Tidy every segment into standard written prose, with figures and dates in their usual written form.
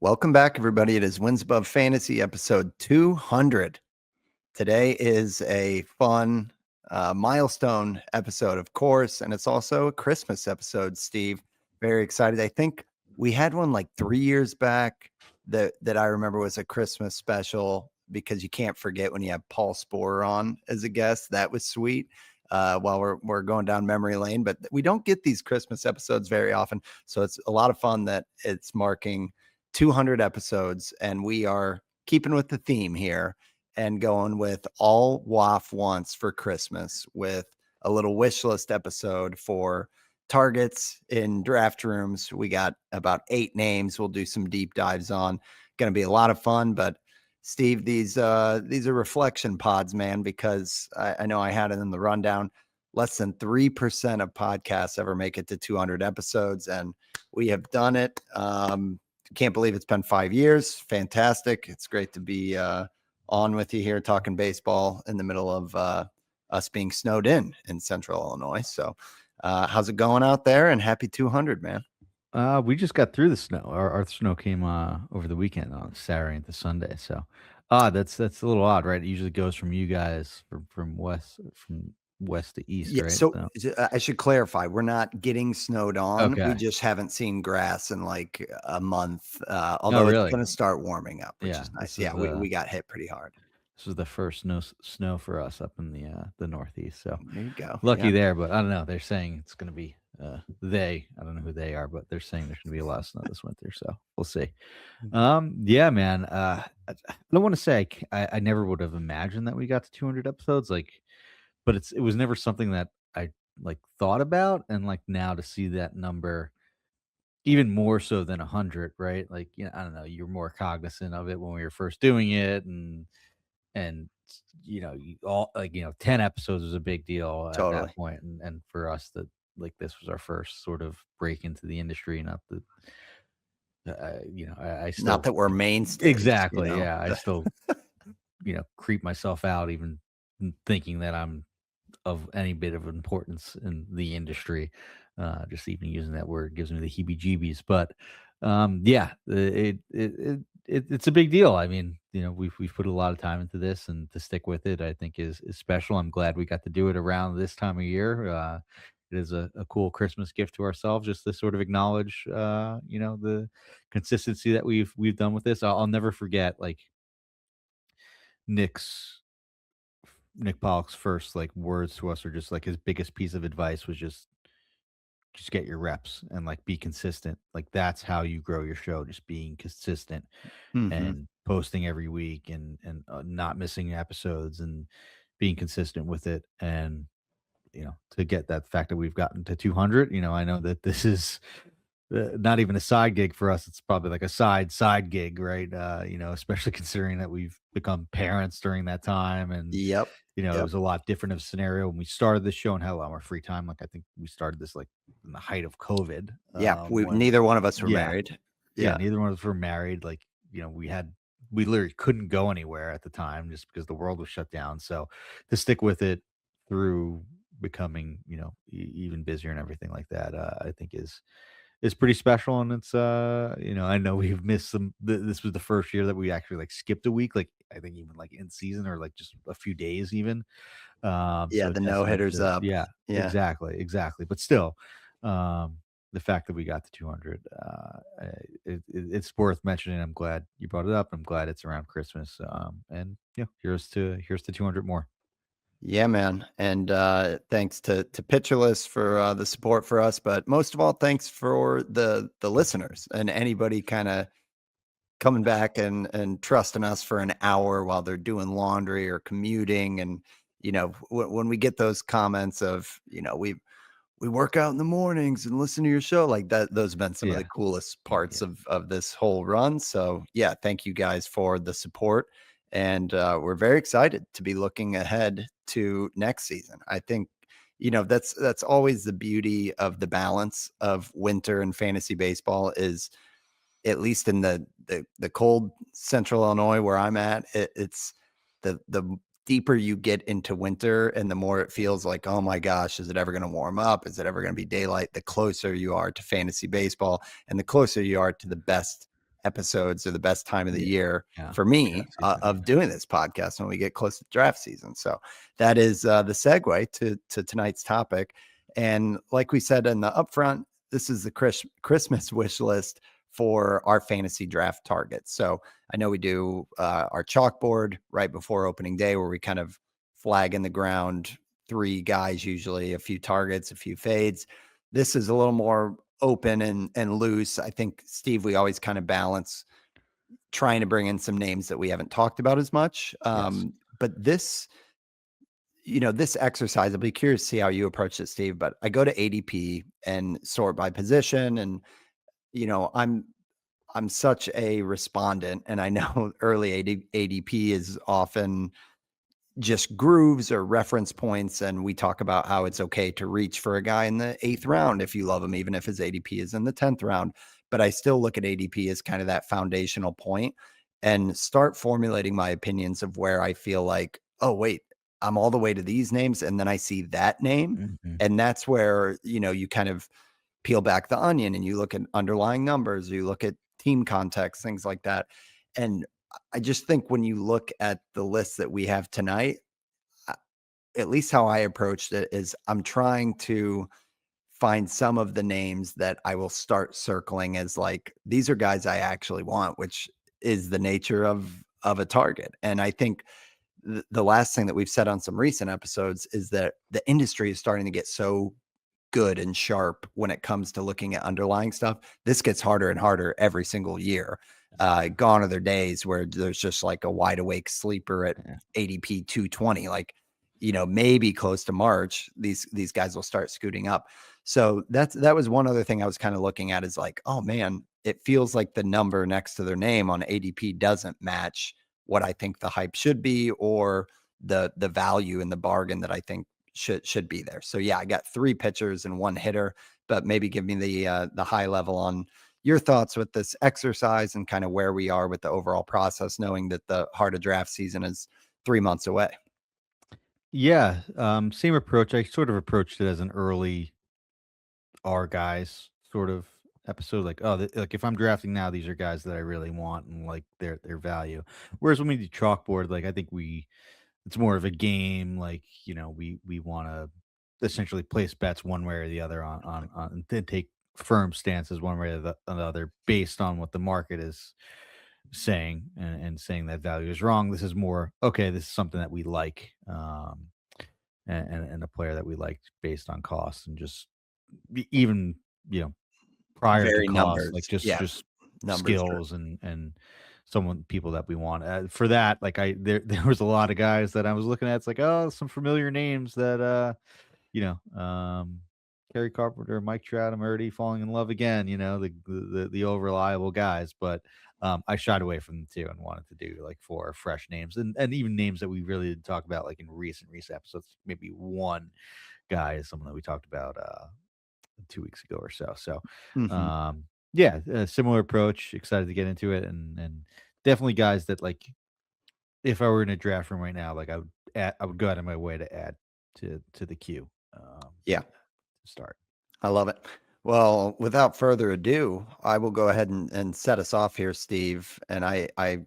Welcome back, everybody. It is Wins Above Fantasy, episode 200. Today is a fun milestone episode, of course, and it's also a Christmas episode, Steve. Very excited. I think we had one like 3 years back that I remember was a Christmas special because you can't forget when you have Paul Sporer on as a guest. That was sweet. While we're going down memory lane, but we don't get these Christmas episodes very often, so it's a lot of fun that it's marking 200 episodes, and we are keeping with the theme here and going with all WAF wants for Christmas with a little wish list episode for targets in draft rooms. We got about 8 names we'll do some deep dives on. Going to be a lot of fun, but Steve, these are reflection pods, man, because I know I had it in the rundown. Less than 3% of podcasts ever make it to 200 episodes, and we have done it. Can't believe it's been 5 years. Fantastic. It's great to be on with you here talking baseball in the middle of us being snowed in Central Illinois. So how's it going out there? And happy 200, man. We just got through the snow. Our snow came over the weekend on Saturday into Sunday. So that's a little odd, right? It usually goes from you guys from west to east, Yeah, right? so I should clarify, we're not getting snowed on. We Okay. just haven't seen grass in like a month, Oh, although it's really? going to start warming up, which Yeah. is nice. Yeah, we got hit pretty hard. This was the first snow for us up in the Northeast. So There you go. lucky Yeah. there, but I don't know. They're saying it's going to be I don't know who they are, but they're saying there's going to be a lot of snow this winter. So we'll see. Yeah, man. I don't want to say I never would have imagined that we got to 200 episodes, but it was never something that I like thought about, and like now to see that number even more so than 100, right? Like, I don't know, you're more cognizant of it when we were first doing it, and you all like 10 episodes was a big deal at that Totally. point, and for us that like this was our first sort of break into the industry, not the I still Not that we're mainstays, exactly, yeah, I still creep myself out even thinking that I'm of any bit of importance in the industry. Just even using that word gives me the heebie-jeebies. But yeah, it's a big deal. I mean, we've put a lot of time into this, and to stick with it, I think is special. I'm glad we got to do it around this time of year. It is a cool Christmas gift to ourselves, just to sort of acknowledge, the consistency that we've done with this. I'll never forget, like Nick's Nick Pollock's first like words to us, are just like his biggest piece of advice was just get your reps and like be consistent. Like that's how you grow your show, just being consistent Mhm. and posting every week, and not missing episodes, and being consistent with it. And to get that fact that we've gotten to 200, I know that this is not even a side gig for us. It's probably like a side gig, right? Especially considering that we've become parents during that time, and Yep. it Yep. was a lot different of a scenario when we started this show and had a lot more free time. Like I think we started this like in the height of COVID. Yeah, When neither one of us were yeah, married. yeah, Yeah. neither one of us were married. Like we literally couldn't go anywhere at the time just because the world was shut down. So to stick with it through becoming even busier and everything like that, I think is pretty special. And it's I know we've missed some this was the first year that we actually like skipped a week, like I think even like in season, or like just a few days even. Yeah, So a the no testament hitters to, up. yeah, Yeah. exactly, but still, the fact that we got to 200, it's worth mentioning. I'm glad you brought it up. I'm glad it's around Christmas, and here's to 200 more. Yeah, man. And thanks to Pitcherless for the support for us, but most of all, thanks for the listeners and anybody kind of coming back and trusting us for an hour while they're doing laundry or commuting. And when we get those comments of we work out in the mornings and listen to your show, like that, those have been some of the Yeah, coolest yeah. parts of this whole run. So yeah, thank you guys for the support. And we're very excited to be looking ahead to next season. I think, that's always the beauty of the balance of winter and fantasy baseball is, at least in the cold Central Illinois where I'm at, it's the deeper you get into winter and the more it feels like, oh my gosh, is it ever going to warm up? Is it ever going to be daylight? The closer you are to fantasy baseball and the closer you are to the best episodes are the best time of the year Yeah, for me draft season, of doing this podcast when we get close to draft season. So that is the segue to tonight's topic. And like we said in the upfront, this is the Christmas wish list for our fantasy draft targets. So I know we do our chalkboard right before opening day where we kind of flag in the ground 3 guys, usually a few targets, a few fades. This is a little more open and loose. I think, Steve, we always kind of balance trying to bring in some names that we haven't talked about as much. Yes. But this, this exercise, I'll be curious to see how you approach it, Steve. But I go to ADP and sort by position, and I'm such a respondent, and I know early ADP is often just grooves or reference points. And we talk about how it's okay to reach for a guy in the 8th round if you love him, even if his ADP is in the 10th round. But I still look at ADP as kind of that foundational point and start formulating my opinions of where I feel like, oh, wait, I'm all the way to these names. And then I see that name. Mm-hmm. And that's where, you kind of peel back the onion and you look at underlying numbers, you look at team context, things like that. And I just think when you look at the list that we have tonight, at least how I approached it is I'm trying to find some of the names that I will start circling as like, these are guys I actually want, which is the nature of a target. And I think the last thing that we've said on some recent episodes is that the industry is starting to get so good and sharp when it comes to looking at underlying stuff. This gets harder and harder every single year. Gone are their days where there's just like a wide awake sleeper at ADP 220, like, maybe close to March, these guys will start scooting up. So that was one other thing I was kind of looking at is like, oh man, it feels like the number next to their name on ADP doesn't match what I think the hype should be or the value and the bargain that I think should be there. So yeah, I got 3 pitchers and 1 hitter, but maybe give me the high level on your thoughts with this exercise and kind of where we are with the overall process, knowing that the heart of draft season is 3 months away. Yeah, same approach. I sort of approached it as an early our guys sort of episode. Like, oh, like if I'm drafting now, these are guys that I really want and like their value. Whereas when we do chalkboard, like I think it's more of a game. Like we want to essentially place bets one way or the other on and then take firm stances one way or the other based on what the market is saying and saying that value is wrong. This is more okay. This is something that we like. And a player that we liked based on cost and just even prior to Very cost, like numbers. Yeah. just Numbers. skills and people that we want for that. Like there was a lot of guys that I was looking at. It's like, oh, some familiar names that you know Kerry Carpenter, Mike Trout, I'm already falling in love again. The old reliable guys, but I shied away from them too and wanted to do like 4 fresh names and even names that we really didn't talk about like in recent episodes. Maybe one guy is someone that we talked about 2 weeks ago or so. So yeah, a similar approach. Excited to get into it and definitely guys that like if I were in a draft room right now, like I would go out of my way to add to the queue. Yeah. To start. I love it. Well, without further ado, I will go ahead and set us off here, Steve. And I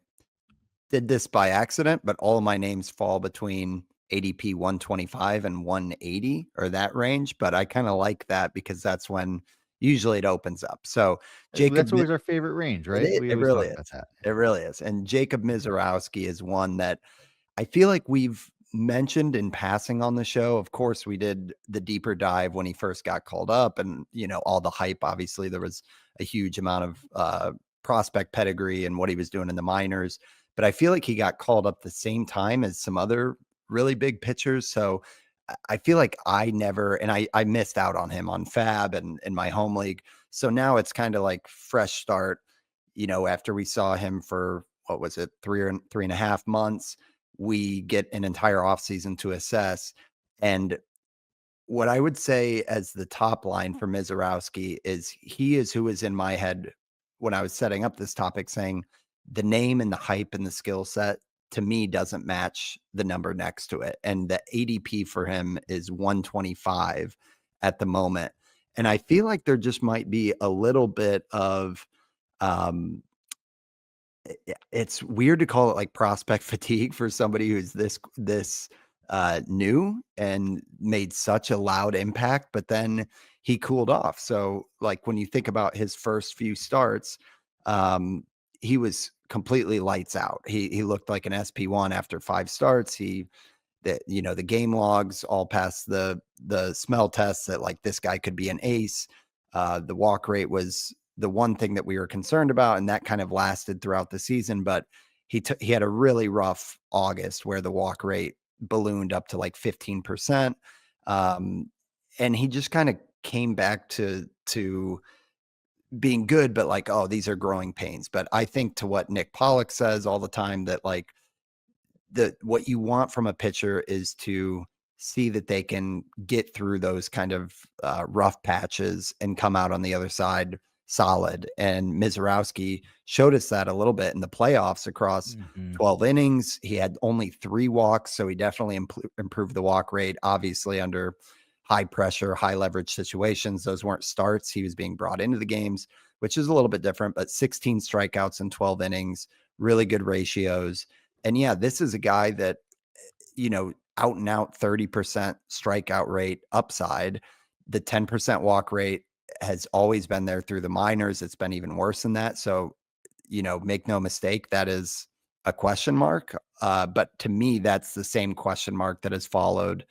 did this by accident, but all of my names fall between ADP 125 and 180 or that range. But I kind of like that because that's when usually it opens up. So Jacob, That's always our favorite range, right? We it always really talk about is. that. It really is. And Jacob Misiorowski is one that I feel like we've mentioned in passing on the show. Of course, we did the deeper dive when he first got called up and, all the hype. Obviously, there was a huge amount of prospect pedigree and what he was doing in the minors. But I feel like he got called up the same time as some other really big pitchers. So I feel like I never, and I missed out on him on Fab and in my home league. So now it's kind of like fresh start, after we saw him for, what was it, 3.5 months, we get an entire offseason to assess. And what I would say as the top line for Misiorowski is he is who is in my head when I was setting up this topic, saying the name and the hype and the skill set to me doesn't match the number next to it. And the ADP for him is 125 at the moment. And I feel like there just might be a little bit of It's weird to call it like prospect fatigue for somebody who's this new and made such a loud impact, but then he cooled off. So like when you think about his first few starts, um, he was completely lights out. He looked like an SP1 after 5 starts. The game logs all passed the smell tests that like this guy could be an ace. The walk rate was the one thing that we were concerned about, and that kind of lasted throughout the season. But he had a really rough August where the walk rate ballooned up to like 15%, and he just kind of came back to being good, but like, oh, these are growing pains. But I think to what Nick Pollock says all the time, that like what you want from a pitcher is to see that they can get through those kind of rough patches and come out on the other side solid. And Misiorowski showed us that a little bit in the playoffs across Mhm. 12 innings. He had only 3 walks, so he definitely improved the walk rate. Obviously, under high pressure, high leverage situations, those weren't starts. He was being brought into the games, which is a little bit different, but 16 strikeouts in 12 innings, really good ratios. And yeah, this is a guy that, out and out 30% strikeout rate upside. The 10% walk rate has always been there through the minors. It's been even worse than that. So, make no mistake, that is a question mark. But to me, that's the same question mark that has followed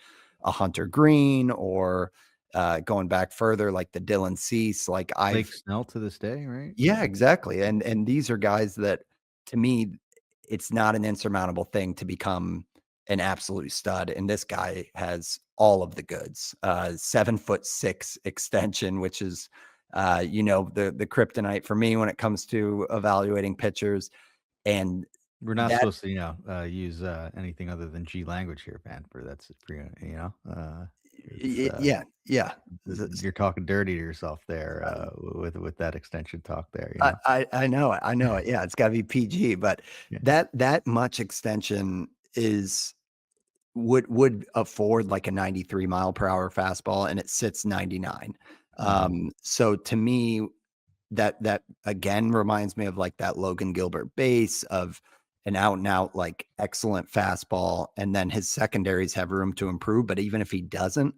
a Hunter Green or going back further, like the Dylan Cease. Like Blake I've Snell to this day, right? Yeah, exactly. And these are guys that, to me, it's not an insurmountable thing to become an absolute stud. And this guy has all of the goods. 7'6" extension, which is the kryptonite for me when it comes to evaluating pitchers. And We're not that supposed to, use, anything other than G language here, man, for that's for it's, yeah, yeah. you're talking dirty to yourself there, with that extension talk there, I know it. I know it. Yeah, it's gotta be PG, but Yeah. that much extension is would afford like a 93 mile per hour fastball, and it sits 99. Mhm. So to me, that again reminds me of like that Logan Gilbert base of an out and out like excellent fastball, and then his secondaries have room to improve. But even if he doesn't,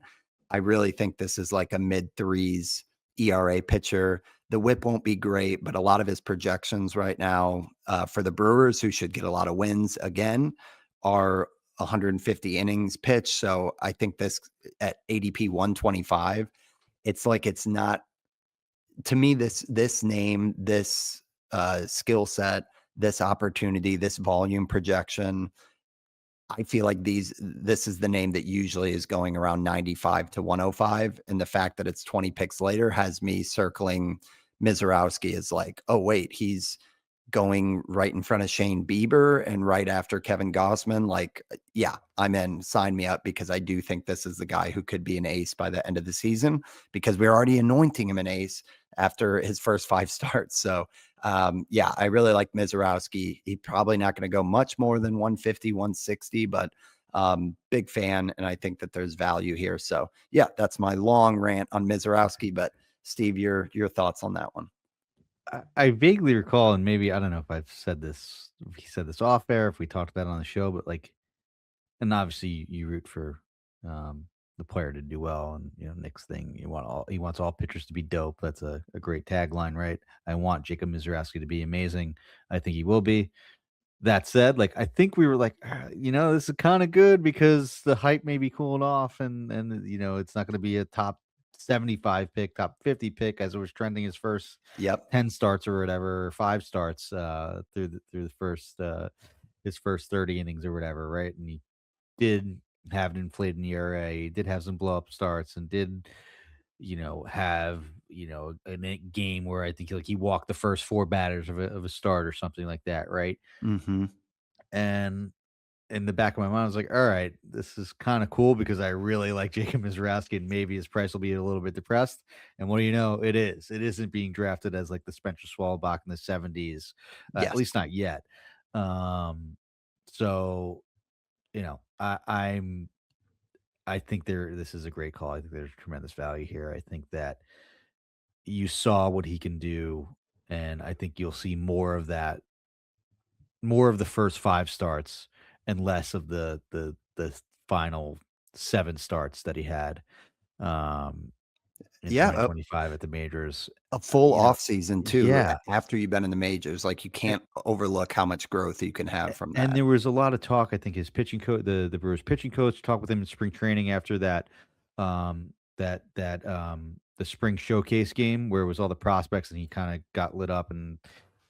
I really think this is like a mid threes ERA pitcher. The whip won't be great, but a lot of his projections right now for the Brewers, who should get a lot of wins again, are 150 innings pitched. So I think this at ADP 125, it's like it's not, to me, this name, this skill set, this opportunity, this volume projection, I feel like this is the name that usually is going around 95 to 105. And the fact that it's 20 picks later has me circling Misiorowski as like, oh, wait, he's going right in front of Shane Bieber and right after Kevin Gossman. Like, yeah, I'm in. Sign me up, because I do think this is the guy who could be an ace by the end of the season, because we're already anointing him an ace after his first 5 starts. So, yeah, I really like Misiorowski. He's probably not going to go much more than 150, 160, but big fan. And I think that there's value here. So, yeah, that's my long rant on Misiorowski. But Steve, your thoughts on that one? I vaguely recall, and maybe I don't know if I've said this, if he said this off air, if we talked about it on the show, but like, and obviously you root for the player to do well, and Nick's thing, he wants all pitchers to be dope. That's a great tagline, right? I want Jacob Misiorowski to be amazing. I think he will be. That said, like, I think we were like, this is kind of good because the hype may be cooling off, and it's not going to be a top 75 pick, top 50 pick as it was trending his first Yep. 10 starts or whatever, or 5 starts through the first his first 30 innings or whatever, right? And he did have an inflated ERA, he did have some blow up starts, and did have a game where I think he walked the first 4 batters of a start or something like that, right? Hmm. And in the back of my mind, I was like, all right, this is kind of cool because I really like Jacob Mizraski, and maybe his price will be a little bit depressed. And what do you know? It is. It isn't being drafted as like the Spencer Swalbach in the 70s, at Yes. least not yet. Um, so I think this is a great call. I think there's tremendous value here. I think that you saw what he can do, and I think you'll see more of that more of the first 5 starts and less of the final 7 starts that he had, um, in Yeah, 2025 at the majors. a full You know off season too, Yeah, after you've been in the majors, like, you a can't overlook how much growth you can have from and that. there was a lot of talk, I think his pitching coach, the Brewers pitching coach talked with him in spring training after the spring showcase game where it was all the prospects and he kinda got lit up and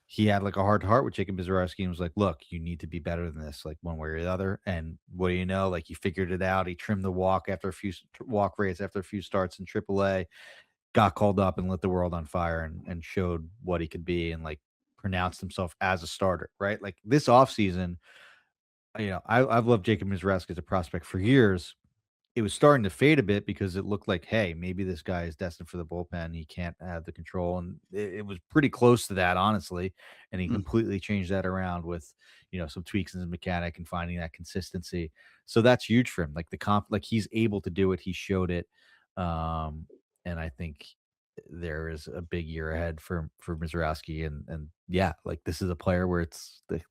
he had, like, a heart to heart with Jacob Misiorowski and was like, "Look, you need to be better than this, like, one way or the other," and what do you know, like, he figured it out, he trimmed the walk rates after a few starts in AAA, got called up and lit the world on fire and showed what he could be and, like, pronounced himself as a starter, right? Like, this offseason, I've loved Jacob Misiorowski as a prospect for years. It was starting to fade a bit because it looked like, hey, maybe this guy is destined for the bullpen. He can't have the control, and it was pretty close to that, honestly. And he Mm. completely changed that around with, some tweaks in his mechanic and finding that consistency. So that's huge for him. Like like he's able to do it. He showed it, um, and I think there is a big year ahead for Mizrowski. And yeah, like this is a player where it's the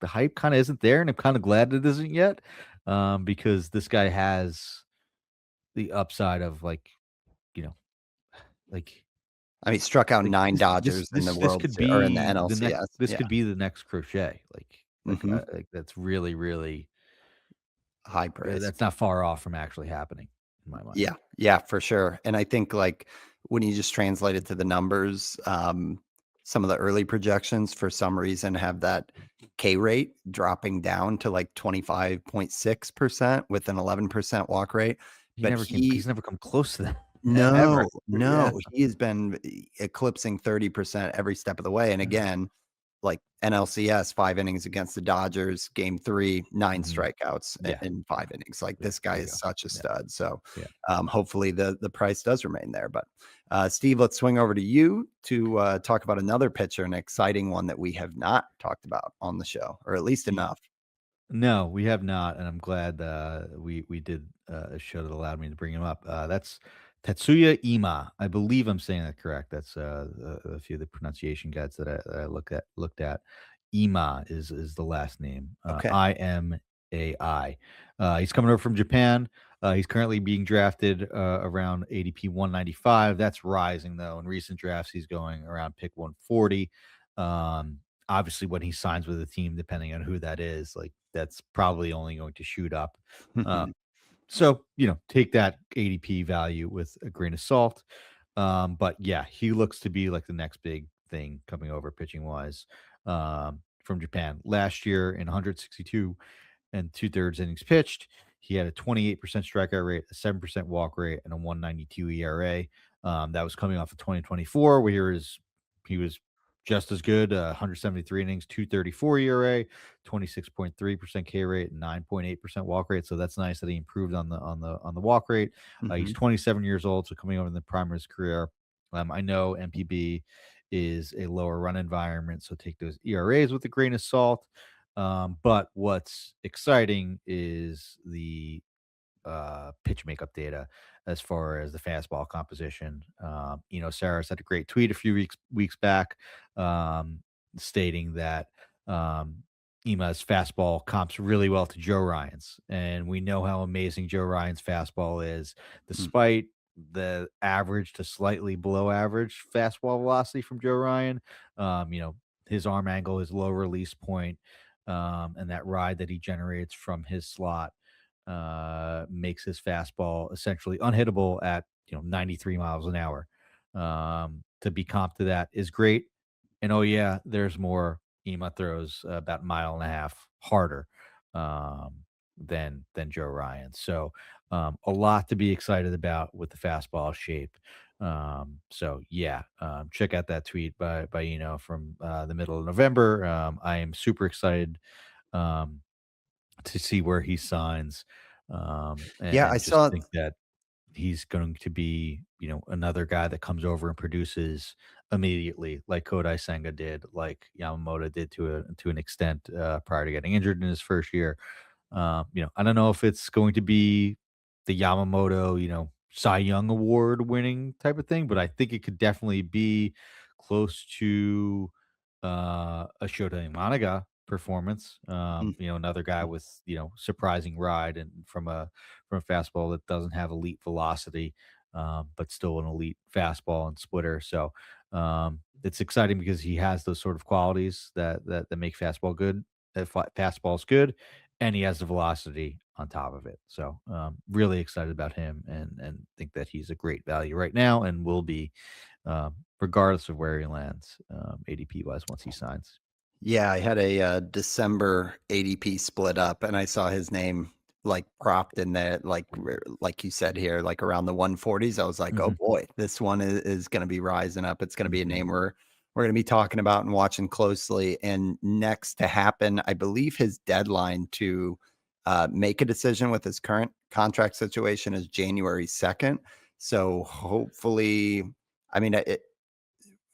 hype kind of isn't there, and I'm kind of glad it isn't yet, because this guy has the upside of you know, like I mean, struck out 9 this Dodgers in the this World could Se or in the be the next NLCS. this Yeah. could be the next Crochet. Mhm. Like that's really, really High praise. that's not far off from actually happening in my mind. Yeah, yeah, for sure, and I think, like, when you just translate it to the numbers, some of the early projections for some reason have that K rate dropping down to, like, 25.6% with an 11% walk rate, but He's never come close to that ever. no, Yeah. no, he has been eclipsing 30% every step of the way, and again, like NLCS, 5 innings against the Dodgers, game 3, 9 Mhm. strikeouts Yeah. in 5 innings. Like, Yeah. this guy There you is go. such a Yeah. stud. So, Yeah. hopefully the price does remain there. But, Steve, let's swing over to you to, talk about another pitcher, an exciting one that we have not talked about on the show, or at least Y enough. No, we have not, and I'm glad, we did, a show that allowed me to bring him up. That's Tatsuya Ima. I believe I'm saying that correct. That's, a few of the pronunciation guides that I looked at. Ima is the last name, Okay. Imai. He's coming over from Japan. He's currently being drafted, around ADP 195. That's rising, though. In recent drafts, he's going around pick 140. Um, Obviously, when he signs with a team, depending on who that is, like that's probably only going to shoot up. Uh, so take that ADP value with a grain of salt. But yeah, he looks to be like the next big thing coming over pitching wise, from Japan. Last year in 162 and two-thirds innings pitched, he had a 28% strikeout rate, a 7% walk rate, and a 192 ERA. That was coming off of 2024, where he was just as good, 173 innings, 234 ERA, 26.3% K rate, and 9.8% walk rate. So that's nice that he improved on the walk rate. He's Mhm. 27 years old, so coming over in the prime of his career. I know MPB is a lower run environment, so take those ERAs with a grain of salt. But what's exciting is the pitch makeup data as far as the fastball composition. Saris had a great tweet a few weeks back, stating that um, Ima's fastball comps really well to Joe Ryan's, and we know how amazing Joe Ryan's fastball is, Mm. despite the average to slightly below average fastball velocity from Joe Ryan. His arm angle, his low release point, and that ride that he generates from his slot makes his fastball essentially unhittable at 93 miles an hour. To be comp to that is great. And oh yeah, there's more. Ema throws about a mile and a half harder than Joe Ryan. So a lot to be excited about with the fastball shape. So yeah, check out that tweet by from the middle of November. I am super excited. Um, to see where he signs, Yeah, I and just saw think that he's going to be, another guy that comes over and produces immediately, like Kodai Senga did, like Yamamoto did to an extent prior to getting injured in his first year. I don't know if it's going to be the Yamamoto, Cy Young Award winning type of thing, but I think it could definitely be close to a Shota Imanaga performance. Mm. Another guy with surprising ride and from a fastball that doesn't have elite velocity, but still an elite fastball and splitter. So it's exciting because he has those sort of qualities that make fastball good, fastballs good, and he has the velocity on top of it. So really excited about him and think that he's a great value right now and will be regardless of where he lands, ADP wise once he signs. Yeah, I had a December ADP split up, and I saw his name like propped in there, like you said here, like around the 140s. I was like, oh Hmm. boy, this one is going to be rising up. It's going to be a Hmm. name we're going to be talking about and watching closely. And next to happen, I believe his deadline to make a decision with his current contract situation is January 2nd. So hopefully, I mean,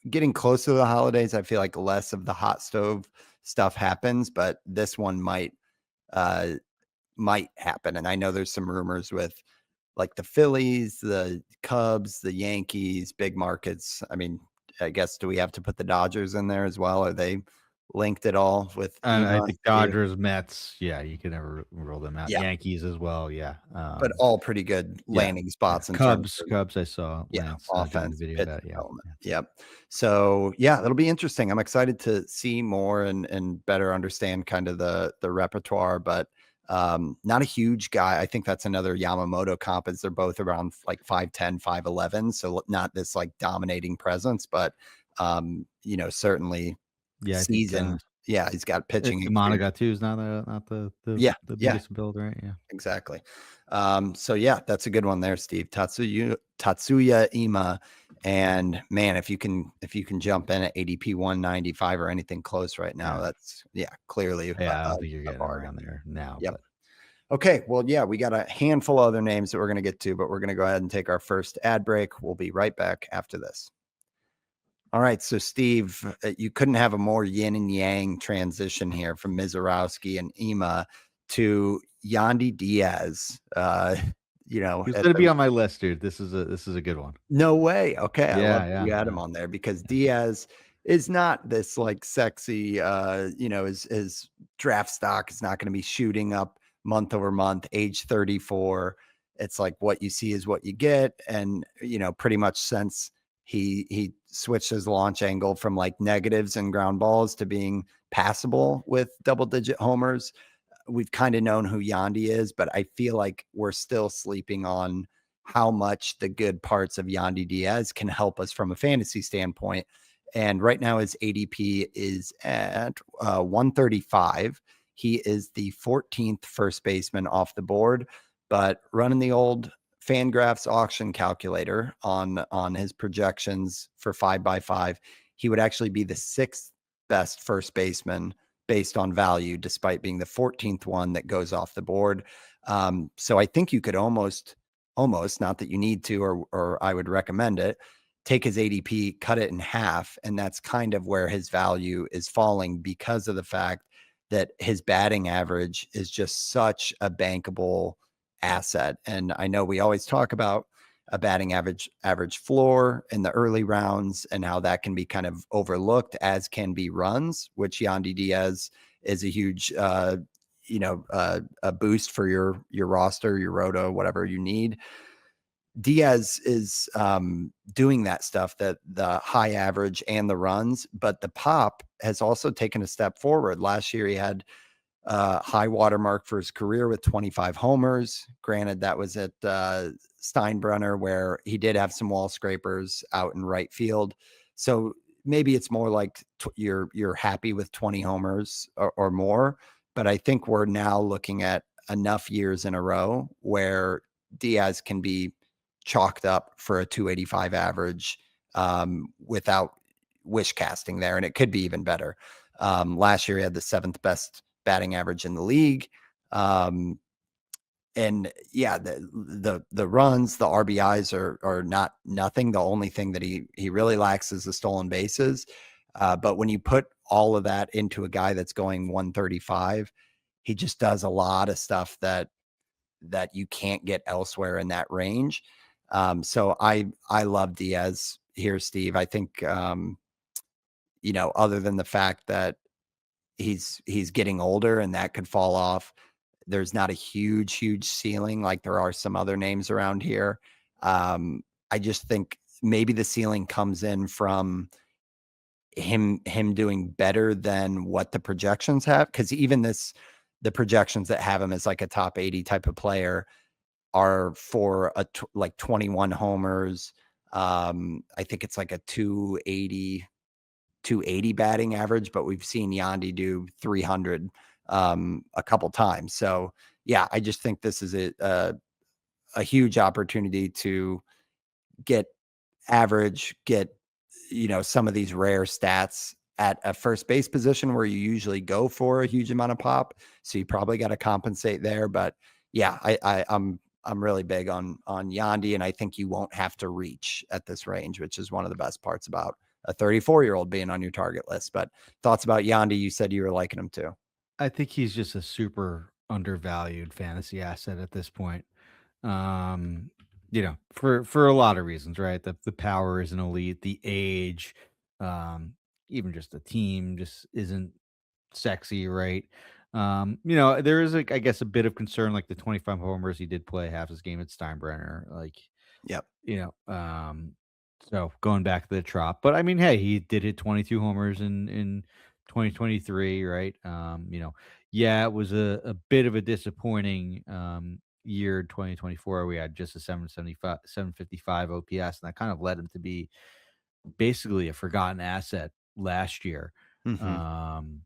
getting close to the holidays, I feel like less of the hot stove stuff happens, but this one uh might happen. And I know there's some rumors with like the Phillies, the Cubs, the Yankees, big markets. I mean, I guess do we have to put the Dodgers in there as well? Are they linked at all with I EMA, think Steve? Dodgers, Mets, yeah, you can never rule them out. Yeah, Yankees as well, yeah. but all pretty good Yeah, landing yeah. spots in terms Cubs, of Cubs. I saw yeah, Lance doing the offense, video pitch about it. Yeah, development. yeah. Yep. So yeah, it'll be interesting. I'm excited to see more and better understand kind of the repertoire, but not a huge guy. I think that's another Yamamoto comp is they're both around like 5'10, 5'11. So not this like dominating presence, but certainly Yeah, I think seasoned. Yeah, he's got pitching experience. Yamanaga too is not Yeah, the yeah. biggest build, right? Yeah. Exactly. So yeah, that's a good one there, Steve. Tatsuya Ima. And man, if you can jump in at ADP 195 or anything close right now, Yeah. that's clearly Yeah, I don't think you're a getting bargain. around there now, Yep. but Okay. Well, yeah, we got a handful of other names that we're gonna get to, but we're gonna go ahead and take our first ad break. We'll be right back after this. All right, so Steve, you couldn't have a more yin and yang transition here from Misiorowski and Ima to Yandy Diaz. he was At gonna the be on my list, dude. This is a good one. no way. Okay, I love Yeah, that yeah, you had him yeah, on there because yeah. Diaz is not this like sexy, his draft stock is not going to be shooting up month over month, age 34. It's like what you see is what you get. And, pretty much since he switched his launch angle from like negatives and ground balls to being passable with double digit homers, we've kind of known who Yandy is, but I feel like we're still sleeping on how much the good parts of Yandy Diaz can help us from a fantasy standpoint. And right now, his ADP is at 135. He is the 14th first baseman off the board, but running the old Fangraphs auction calculator on his projections for 5x5, he would actually be the sixth best first baseman based on value, despite being the 14th one that goes off the board. So I think you could almost, not that you need to, or I would recommend it, take his ADP, cut it in half. And that's kind of where his value is falling because of the fact that his batting average is just such a bankable asset. And I know we always talk about a batting average floor in the early rounds and how that can be kind of overlooked, as can be runs, which Yandy Diaz is a huge a boost for your roster, your roto, whatever you need. Diaz is doing that stuff, that the high average and the runs, but the pop has also taken a step forward. Last year he had high watermark for his career with 25 homers. Granted, that was at Steinbrenner, where he did have some wall scrapers out in right field. So maybe it's more like you're happy with 20 homers or more. But I think we're now looking at enough years in a row where Diaz can be chalked up for a 285 average without wish casting there, and it could be even better. Last year, he had the seventh best batting average in the league. And yeah, the runs, the RBIs are not nothing. The only thing that he really lacks is the stolen bases. But when you put all of that into a guy that's going 135, he just does a lot of stuff that you can't get elsewhere in that range. So I love Diaz here, Steve. I think other than the fact that he's getting older, and that could fall off. There's not a huge ceiling like there are some other names around here. I just think maybe the ceiling comes in from him doing better than what the projections have, because even the projections that have him as like a top 80 type of player are for like 21 homers. I think it's like a 280 batting average, but we've seen Yandy do 300 a couple times. So yeah, I just think this is a huge opportunity to get average, get, some of these rare stats at a first base position where you usually go for a huge amount of pop. So you probably got to compensate there. But yeah, I'm really big on Yandy, and I think you won't have to reach at this range, which is one of the best parts about a 34-year-old being on your target list. But thoughts about Yandy? You said you were liking him too. I think he's just a super undervalued fantasy asset at this point. Um, for a lot of reasons, right? The power is an elite, the age, um, even just the team just isn't sexy, right? There is like I guess a bit of concern, like the 25 homers he did play half his game at Steinbrenner, like Yep. you know, um, so going back to the Trop, but I mean, hey, he did hit 22 homers in 2023, right? Yeah, it was a bit of a disappointing year 2024. We had just a 775, 755 OPS, and that kind of led him to be basically a forgotten asset last year. Hmm. Um,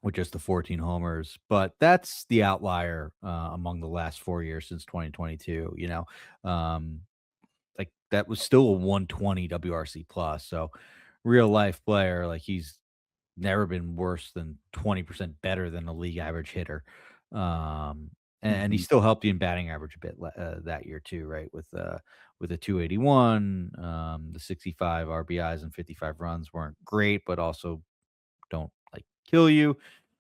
with just the 14 homers, but that's the outlier among the last 4 years since 2022. Um, like that was still a 120 WRC plus. So real life player, like he's never been worse than 20% better than a league average hitter. And he Hmm. still helped you in batting average a bit that year too, right? With a 281, the 65 RBIs and 55 runs weren't great, but also don't like kill you.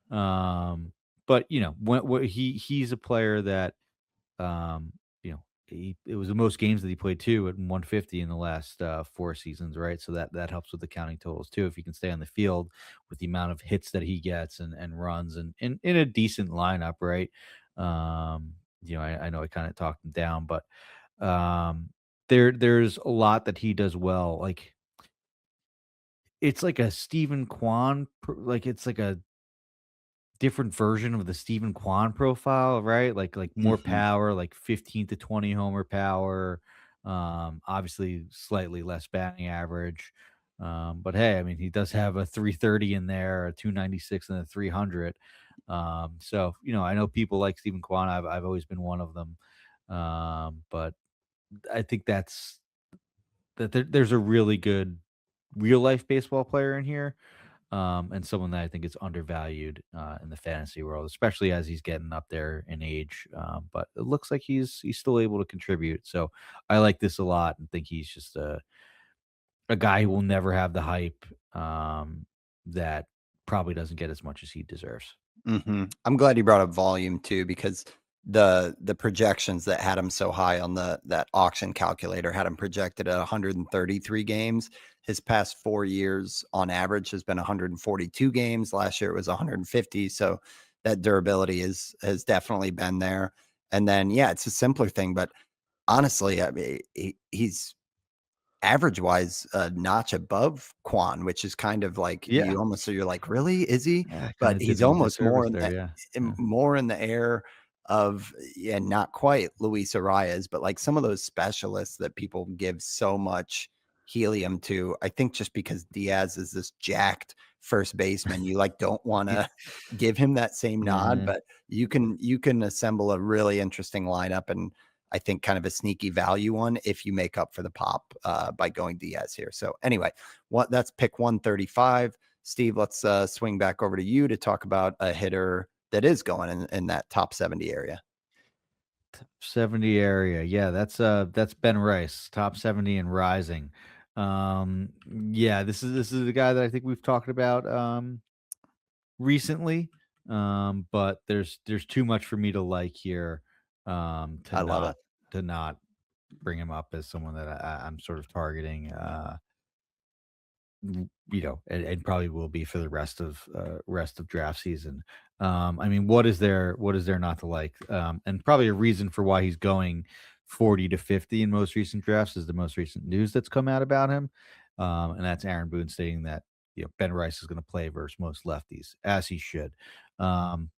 But when he's a player that um, it was the most games that he played too at 150 in the last 4 seasons, right? So that helps with the counting totals too. If he can stay on the field with the amount of hits that he gets and runs and in a decent lineup, right? I know I kind of talked him down, but um, there's a lot that he does well. Like it's like a Stephen Kwan, like it's like a different version of the Stephen Kwan profile, right? Like more Hmm. power, like 15 to 20 homer power. Obviously slightly less batting average. But hey, I mean, he does have a 330 in there, a 296 and a 300. So I know people like Stephen Kwan. I've always been one of them. But I think there's a really good real life baseball player in here, and someone that I think is undervalued in the fantasy world, especially as he's getting up there in age. But it looks like he's still able to contribute. So I like this a lot and think he's just a guy who will never have the hype that probably doesn't get as much as he deserves. I'm glad you brought up volume too, because the projections that had him so high on that auction calculator had him projected at 133 games. His past 4 years on average has been 142 games. Last year it was 150. So that durability has definitely been there. And then yeah, it's a simpler thing, but honestly, I mean, he's average wise a notch above Quan, which is kind of like Yeah, you're like, really? Is he? yeah, kind But of did he's him a almost disservice there. Yeah, yeah, more in the air of, yeah, not quite Luis Arias, but like some of those specialists that people give so much helium to. I think just because Diaz is this jacked first baseman, you like don't want to give him that same nod, yeah. but you can assemble a really interesting lineup, and I think kind of a sneaky value one if you make up for the pop by going Diaz here. So anyway, that's pick 135. Steve, let's swing back over to you to talk about a hitter that is going in that top 70 area. 70 area. Yeah, that's Ben Rice, top 70 and rising. Yeah, this is the guy that I think we've talked about recently. But there's too much for me to like here to I love it. not bring him up as someone that I'm sort of targeting. and probably will be for the rest of draft season. I mean, what is there not to like? And probably a reason for why he's going 40 to 50 in most recent drafts is the most recent news that's come out about him. And that's Aaron Boone stating that Ben Rice is going to play versus most lefties, as he should. Um,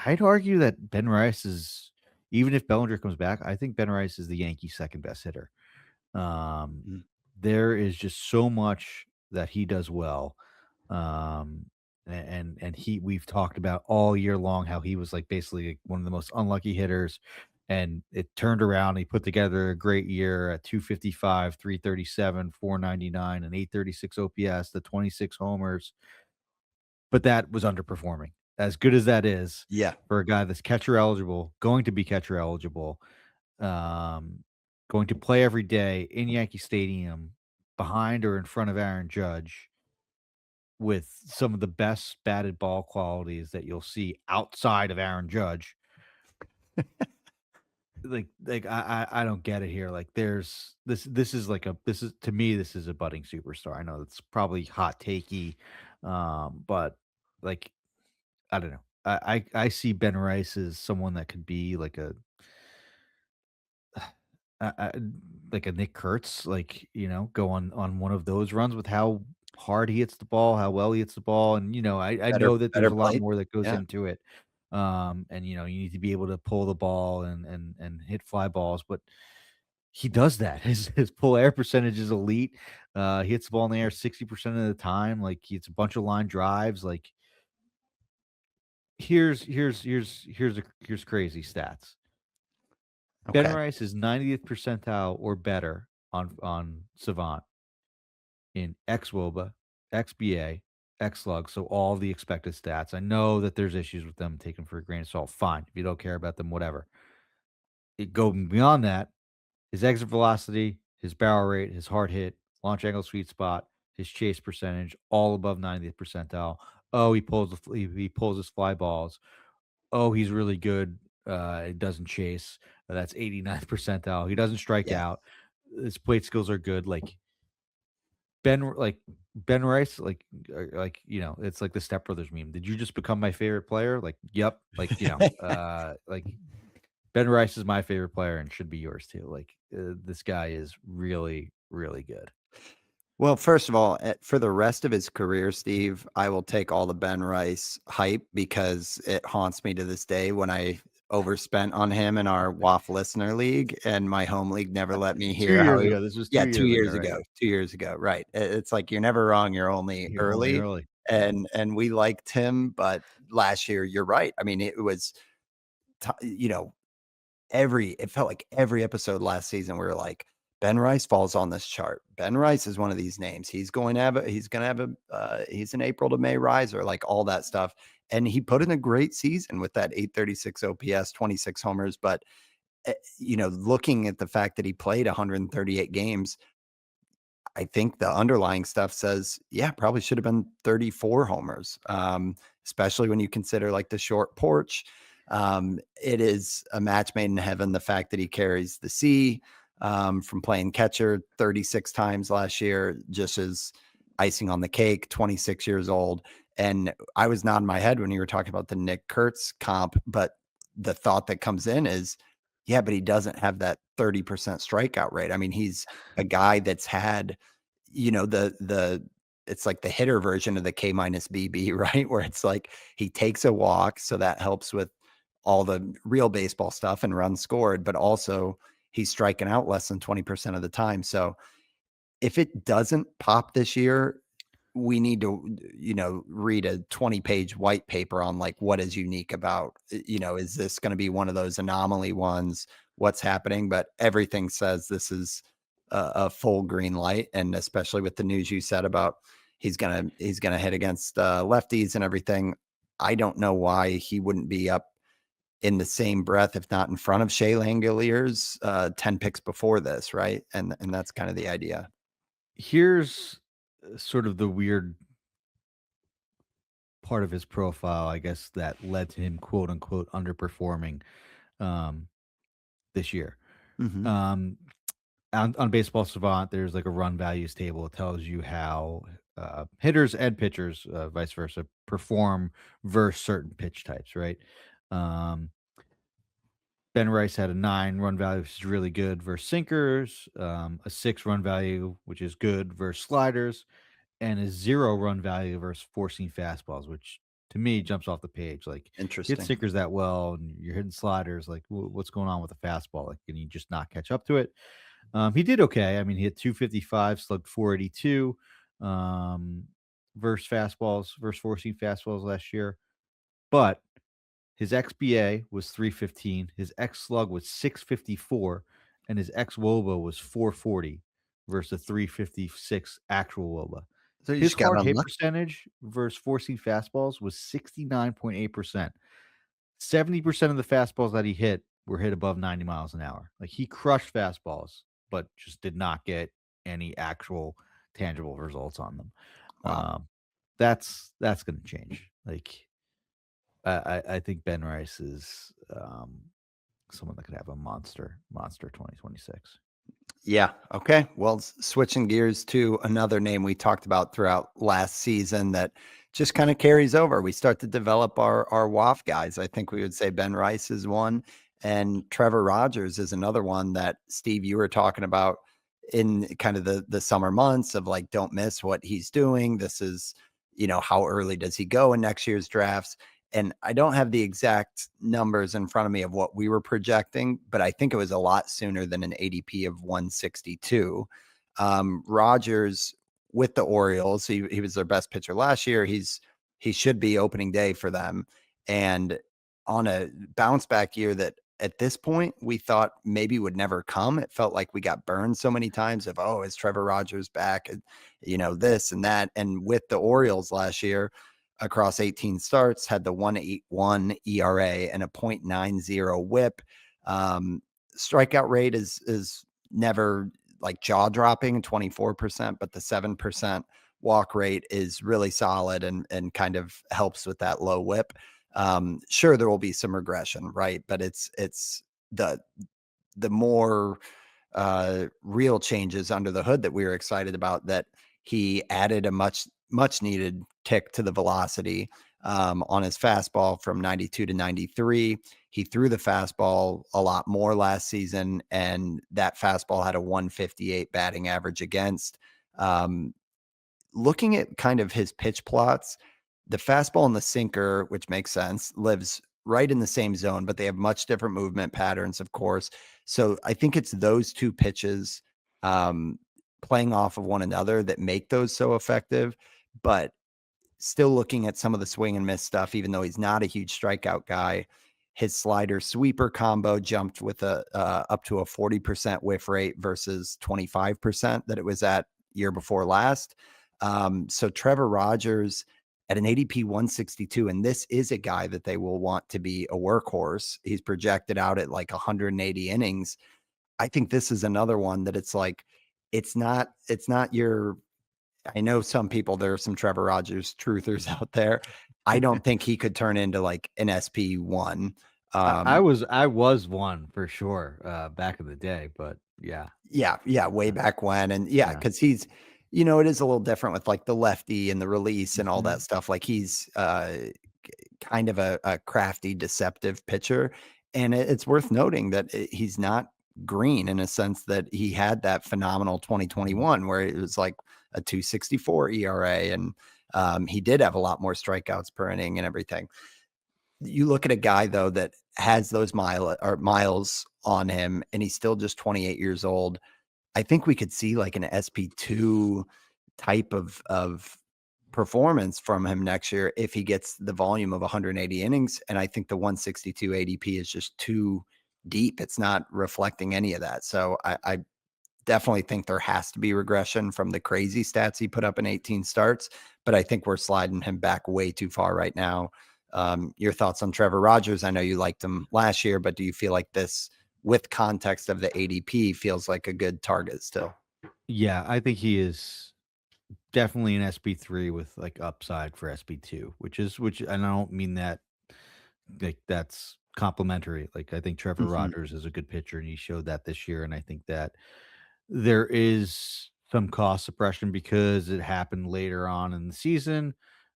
I'd argue that Ben Rice is, even if Bellinger comes back, I think Ben Rice is the Yankees' second best hitter. Um, Mm. there is just so much that he does well. Um, and we've talked about all year long how he was like basically one of the most unlucky hitters, and it turned around. He put together a great year at 255, 337, 499, and 836 OPS, the 26 homers, but that was underperforming. As good as that is Yeah. for a guy that's catcher eligible, going to be catcher eligible, um, going to play every day in Yankee Stadium behind or in front of Aaron Judge with some of the best batted ball qualities that you'll see outside of Aaron Judge. I don't get it here. Like there's this is to me this is a budding superstar. I know it's probably hot takey, but like I don't know. I see Ben Rice as someone that could be uh, like a Nick Kurtz, go on one of those runs with how hard he hits the ball, how well he hits the ball, and I Better know that there's better a lot plate. more that goes Yeah. into it, and you need to be able to pull the ball and hit fly balls, but he does that. His pull air percentage is elite. He hits the ball in the air 60% of the time. Like it's a bunch of line drives. Like here's crazy stats. Ben Okay. Rice is 90th percentile or better on Savant in xWOBA, xBA, xLug, so all the expected stats. I know that there's issues with them taken for a grain of salt. Fine. If you don't care about them, whatever. It going beyond that, his exit velocity, his barrel rate, his hard hit, launch angle sweet spot, his chase percentage, all above 90th percentile. Oh, he pulls his fly balls. Oh, he's really good. He doesn't chase. That's 89th percentile. He doesn't strike Yeah. out. His plate skills are good. Like Ben Rice, it's like the Step Brothers meme. Did you just become my favorite player? Like, yep. Ben Rice is my favorite player and should be yours too. This guy is really, really good. Well, first of all, for the rest of his career, Steve, I will take all the Ben Rice hype because it haunts me to this day when I overspent on him in our WAF listener league, and my home league never let me 2 hear how years he. ago. This was 2 Yeah, 2 years ago, years right? ago. 2 years ago, right. It's like you're never wrong, you're only You're only early, early. and we liked him, but last year, you're right. I mean, it was ti every it felt like every episode last season, we were like, Ben Rice falls on this chart. Ben Rice is one of these names. He's an April to May riser, like all that stuff. And he put in a great season with that 836 OPS, 26 homers. But, looking at the fact that he played 138 games, I think the underlying stuff says, yeah, probably should have been 34 homers, especially when you consider like the short porch. It is a match made in heaven. The fact that he carries the C from playing catcher 36 times last year, just as icing on the cake, 26 years old. And I was nodding my head when you were talking about the Nick Kurtz comp, but the thought that comes in is, yeah, but he doesn't have that 30% strikeout rate. I mean, he's a guy that's had, the it's like the hitter version of the K minus BB, right? Where it's like he takes a walk, so that helps with all the real baseball stuff and runs scored, but also he's striking out less than 20% of the time. So if it doesn't pop this year, we need to, read a 20-page white paper on like what is unique about, is this going to be one of those anomaly ones? What's happening? But everything says this is a full green light. And especially with the news you said about he's gonna hit against lefties and everything. I don't know why he wouldn't be up in the same breath, if not in front of Shea Langoliers 10 picks before this, right? And that's kind of the idea. Here's sort of the weird part of his profile, I guess, that led to him quote unquote underperforming um, this year. Mhm. Um, on Baseball Savant, there's like a run values table. It tells you how hitters and pitchers, vice versa, perform versus certain pitch types, right? Um, Ben Rice had a 9 run value, which is really good versus sinkers, a 6 run value, which is good versus sliders, and a 0 run value versus forcing fastballs, which to me jumps off the page. Like, hit Interesting. sinkers that well, and you're hitting sliders. Like, what's going on with the fastball? Like, can you just not catch up to it? He did okay. I mean, he hit 255, slugged 482 um, versus fastballs, versus forcing fastballs last year. But his XBA was 315, his X slug was 654, and his X WOBA was 440 versus a 356 actual WOBA. So you His just got hard hit unlucky. percentage versus forcing fastballs was 69.8%. 70% of the fastballs that he hit were hit above 90 miles an hour. Like, he crushed fastballs, but just did not get any actual tangible results on them. Wow. Um, that's going to change. Like, I think Ben Rice is someone that could have a monster 2026. Yeah. Okay. Well, switching gears to another name we talked about throughout last season that just kind of carries over. We start to develop our WAF guys. I think we would say Ben Rice is one, and Trevor Rogers is another one that Steve you were talking about in kind of the summer months of like don't miss what he's doing. This is how early does he go in next year's drafts? And I don't have the exact numbers in front of me of what we were projecting, but I think it was a lot sooner than an ADP of 162. Rogers with the Orioles, he was their best pitcher last year. He should be opening day for them, and on a bounce back year that at this point we thought maybe would never come. It felt like we got burned so many times of, oh, is Trevor Rogers back? This and that. And with the Orioles last year, across 18 starts, had the 1.81 ERA and a .90 WHIP. Strikeout rate is never like jaw dropping, 24%, but the 7% walk rate is really solid and kind of helps with that low WHIP. Sure, there will be some regression, right? But it's the more real changes under the hood that we were excited about, that he added a much needed tick to the velocity on his fastball from 92 to 93. He threw the fastball a lot more last season, and that fastball had a 158 batting average against. Um, Looking at kind of his pitch plots, the fastball and the sinker, which makes sense, lives right in the same zone, but they have much different movement patterns, of course. So I think it's those two pitches um, playing off of one another that make those so effective. But still looking at some of the swing and miss stuff, even though he's not a huge strikeout guy, his slider sweeper combo jumped with a up to a 40% whiff rate versus 25% that it was at year before last. So Trevor Rogers at an ADP 162, and this is a guy that they will want to be a workhorse. He's projected out at like 180 innings. I think this is another one that it's like, it's not your, I know some people, there are some Trevor Rogers truthers out there. I don't think he could turn into like an SP1. I was one for sure back in the day, but yeah, Yeah, way uh, back when. And yeah, yeah. because he's, it is a little different with like the lefty and the release and all that Mhm. stuff. Like he's kind of a crafty, deceptive pitcher. And it's worth noting that he's not green in a sense that he had that phenomenal Mhm. 2021 where it was like a 264 ERA. And he did have a lot more strikeouts per inning and everything. You look at a guy though that has those miles on him, and he's still just 28 years old. I think we could see like an SP2 type of performance from him next year if he gets the volume of 180 innings. And I think the 162 ADP is just too deep. It's not reflecting any of that. So I definitely think there has to be regression from the crazy stats he put up in 18 starts, but I think we're sliding him back way too far right now. Your thoughts on Trevor Rogers? I know you liked him last year, but do you feel like this, with context of the ADP, feels like a good target still? Yeah, I think he is definitely an SP3 with like upside for SP2, which and I don't mean that like that's complimentary. Like, I think Trevor Mhm. Rogers is a good pitcher and he showed that this year, and I think that There is some cost suppression because it happened later on in the season,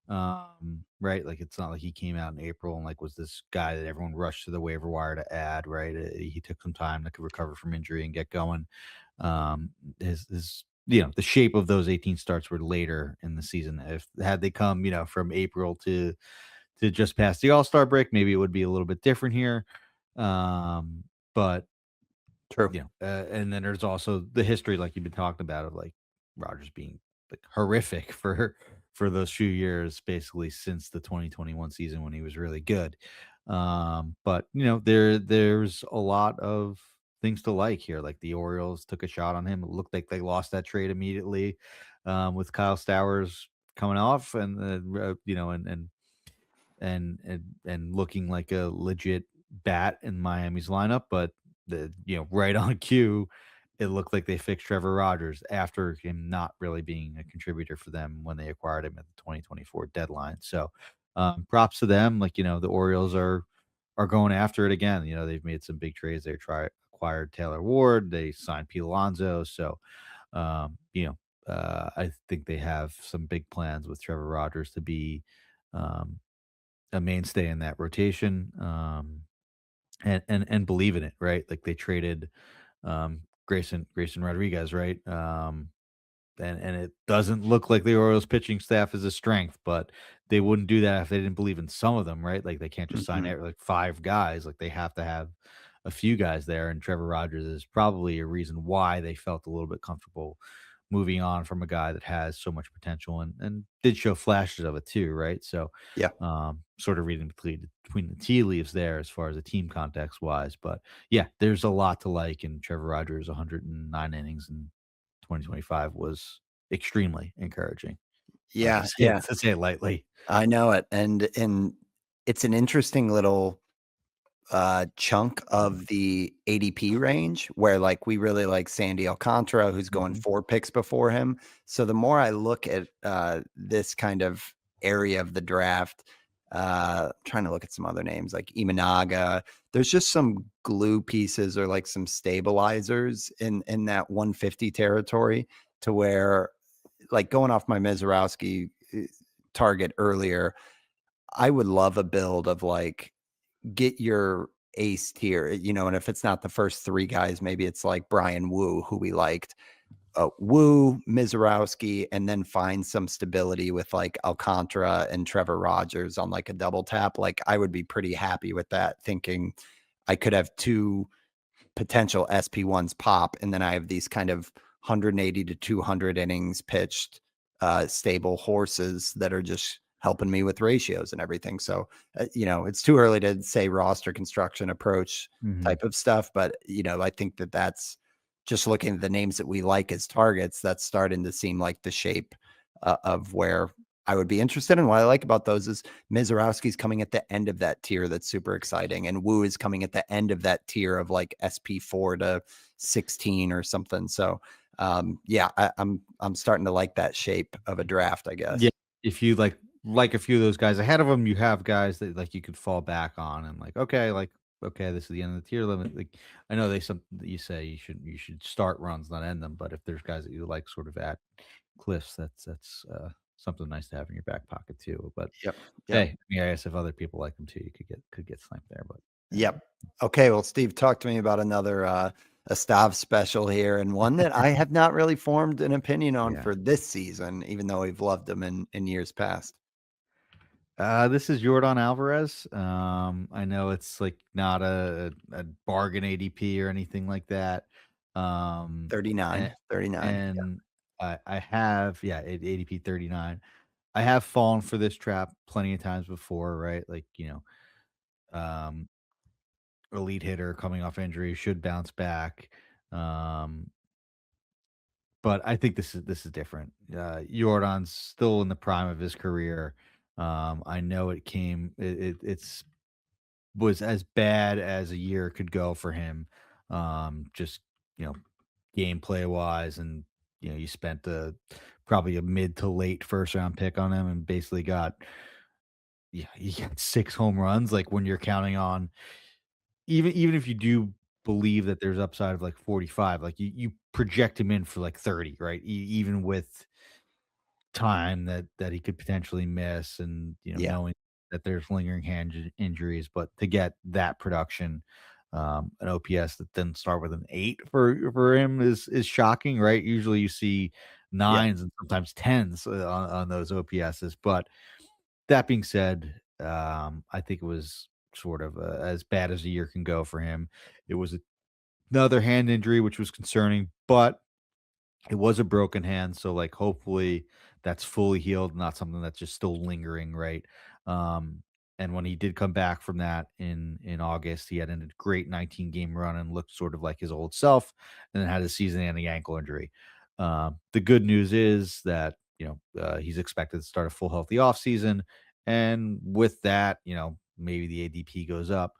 right? Like, it's not like he came out in April and, like, was this guy that everyone rushed to the waiver wire to add, right? He took some time to recover from injury and get going. The shape of those 18 starts were later in the season. If had they come, from April to just past the All-Star break, maybe it would be a little bit different here. But True. and then there's also the history, like you've been talking about, of like Rogers being like horrific for those few years, basically since the 2021 season when he was really good. But there's a lot of things to like here. Like the Orioles took a shot on him. It looked like they lost that trade immediately, with Kyle Stowers coming off, and and looking like a legit bat in Miami's lineup. But right on cue, it looked like they fixed Trevor Rogers after him not really being a contributor for them when they acquired him at the 2024 deadline. So, props to them. Like, the Orioles are going after it again. They've made some big trades. They acquired Taylor Ward. They signed Pete Alonso. So, I think they have some big plans with Trevor Rogers to be um, a mainstay in that rotation, and believe in it, right? Like they traded Grayson Rodriguez, right? And it doesn't look like the Orioles pitching staff is a strength, but they wouldn't do that if they didn't believe in some of them, right? Like they can't just sign Mhm. like five guys, like they have to have a few guys there. And Trevor Rogers is probably a reason why they felt a little bit comfortable moving on from a guy that has so much potential and did show flashes of it too, right? So, Yeah. sort of reading between the tea leaves there as far as the team context wise. But yeah, there's a lot to like. And Trevor Rogers, 109 innings in 2025 was extremely encouraging, Yeah, to say yeah. to say it lightly. I know it, and it's an interesting little chunk of the ADP range where like we really like Sandy Alcantara, who's going Mhm, 4 picks before him. So the more I look at this kind of area of the draft, trying to look at some other names like Imanaga, there's just some glue pieces or like some stabilizers in that 150 territory to where like going off my Misiorowski target earlier, I would love a build of like get your ace tier, and if it's not the first 3 guys, maybe it's like Brian Wu, who we liked. Wu, Mizorowski, and then find some stability with like Alcantara and Trevor Rogers on like a double tap. Like I would be pretty happy with that, thinking I could have 2 potential SP1s pop, and then I have these kind of 180 to 200 innings pitched, stable horses that are just helping me with ratios and everything. So, it's too early to say roster construction approach mhm. type of stuff, but I think that that's just looking at the names that we like as targets. That's starting to seem like the shape of where I would be interested in. What I like about those is Mizorowski's coming at the end of that tier that's super exciting, and Wu is coming at the end of that tier of like SP4 to 16 or something. So, yeah, I'm starting to like that shape of a draft, I Yeah, guess. if you like a few of those guys ahead of them, you have guys that, like, you could fall back on and, okay, this is the end of the tier limit. Like, I know you say you should start runs, not end them, but if there's guys that you like sort of at cliffs, that's something nice to have in your back pocket too. But, Yep. Yep. hey, I mean, I guess if other people like them too, you could get sniped there, but, Yep. Okay. Well, Steve, talk to me about another a Stav special here, and one that I have not really formed an opinion on yeah. for this season, even though we've loved them in years past. This is Yordan Alvarez. I know it's like not a bargain ADP or anything like that. And 39. 39. and I have ADP 39. I have fallen for this trap plenty of times before, right? Like, um, elite hitter coming off injury should bounce back. Um, but I think this is different. Jordan's still in the prime of his career. I know it's was as bad as a year could go for him. Just, you know, gameplay wise, and you spent probably a mid to late first round pick on him and basically got he got 6 home runs. Like when you're counting on, even if you do believe that there's upside of like 45, like you project him in for like 30, right? Even with time that he could potentially miss, and Yeah. knowing that there's lingering injuries, but to get that production, an OPS that didn't start with an 8 for him is shocking, right? Usually you see Yeah. nines and sometimes tens on those OPSs. But that being said, I think it was sort of as bad as a year can go for him. It was another hand injury, which was concerning, but it was a broken hand, so, like, hopefully that's fully healed, not something that's just still lingering, right? Um, and when he did come back from that in August, he had a great 19-game run and looked sort of like his old self, and then had a season-ending ankle injury. The good news is that, he's expected to start a full healthy offseason, and with that, maybe the ADP goes up.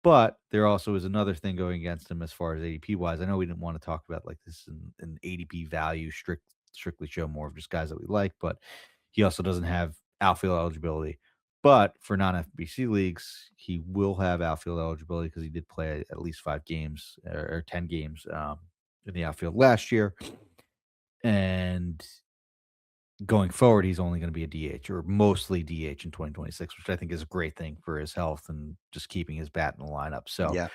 But there also is another thing going against him as far as ADP wise. I know we didn't want to talk about like this in an ADP value strictly show more of just guys that we like, but he also doesn't have outfield eligibility. But for non-FBC leagues, he will have outfield eligibility because he did play at least 5 games or 10 games in the outfield last year. And going forward, he's only going to be a DH or mostly DH in 2026, which I think is a great thing for his health and just keeping his bat in the lineup. So, Yeah.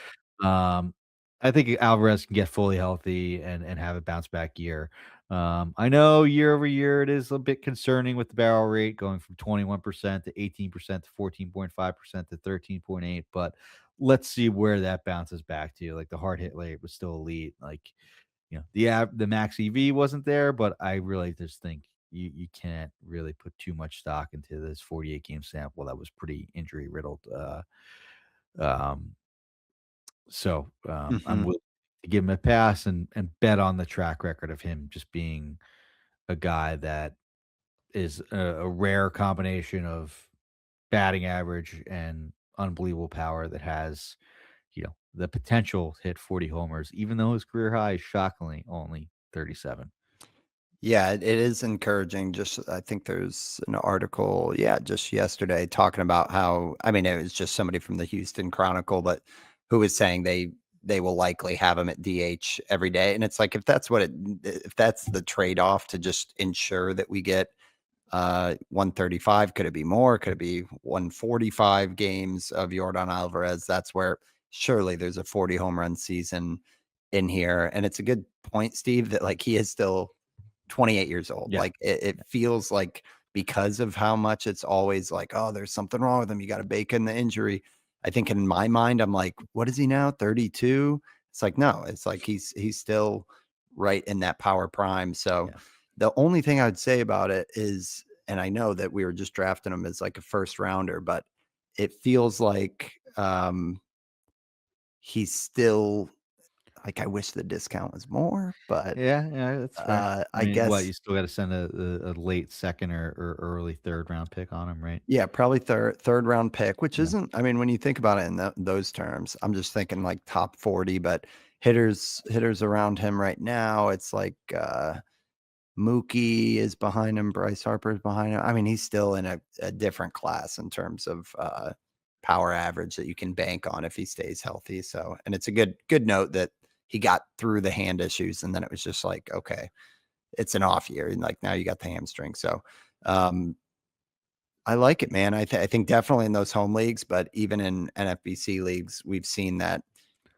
um, I think Alvarez can get fully healthy and have a bounce back year. I know year over year it is a bit concerning with the barrel rate going from 21% to 18% to 14.5% to 13.8, but let's see where that bounces back to. Like the hard hit rate was still elite. Like, the max EV wasn't there, but I really just think you can't really put too much stock into this 48 game sample that was pretty injury riddled. Um, I'm Hmm. willing to give him a pass and bet on the track record of him just being a guy that is a rare combination of batting average and unbelievable power that has, the potential to hit 40 homers, even though his career high is shockingly only 37. Yeah, it is encouraging. Just I think there's an article, yeah, just yesterday talking about how I mean, it was just somebody from the Houston Chronicle, but who was saying they will likely have him at DH every day. And it's like if that's the trade-off to just ensure that we get 135, could it be more? Could it be 145 games of Yordan Alvarez? That's where surely there's a 40 home run season in here. And it's a good point, Steve, that like he is still 28 years old. Yeah. Like it feels like because of how much it's always like, oh, there's something wrong with him. You got to bake in the injury. I think in my mind, I'm like, what is he now? 32? It's like, no, it's like he's still right in that power prime. So Yeah. the only thing I would say about it is, and I know that we were just drafting him as like a first rounder, but it feels like he's still like I wish the discount was more, but Yeah, yeah, that's fair. I I mean, what, guess you still gotta send a late second or early 3rd round pick on him, right? yeah, probably third round pick, which Yeah. isn't I mean, when you think about it in those terms, I'm just thinking like top 40, but hitters around him right now, it's like Mookie is behind him, Bryce Harper is behind him. I mean, he's still in a different class in terms of power average that you can bank on if he stays healthy. So, and it's a good note that he got through the hand issues and then it was just like, okay, it's an off year and like now you got the hamstring. So, um, I like it, man. I think definitely in those home leagues, but even in NFBC leagues, we've seen that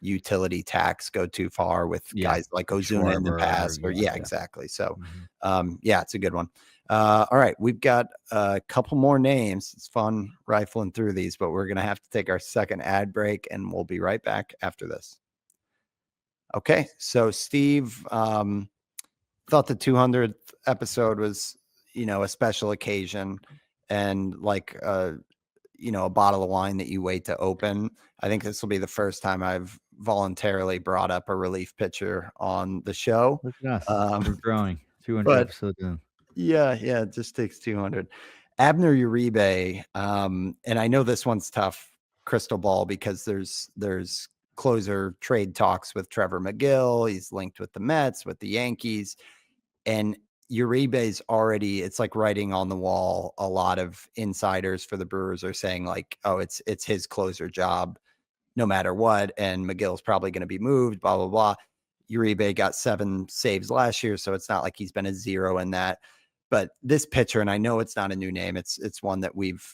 utility tax go too far with Yeah. guys like Like Ozuna in the Schwarber, past. Or yeah, yeah, yeah. exactly. So, Mhm. yeah, it's a good one. All right, we've got a couple more names. It's fun rifling through these, but we're gonna have to take our second ad break, and we'll be right back after this. Okay, so Steve, thought the 200th episode was, a special occasion and like a bottle of wine that you wait to open. I think this will be the first time I've voluntarily brought up a relief pitcher on the show. Look at us. Um, We're growing. 200 but episodes in. yeah, it just takes 200. Abner Uribe, and I know this one's tough crystal ball because there's closer trade talks with Trevor Megill. He's linked with the Mets, with the Yankees. And Uribe's already, it's like writing on the wall. A lot of insiders for the Brewers are saying like, oh, it's his closer job no matter what. And McGill's probably going to be moved, blah, blah, blah. Uribe got 7 saves last year, so it's not like he's been a zero in that. But this pitcher, and I know it's not a new name, it's one that we've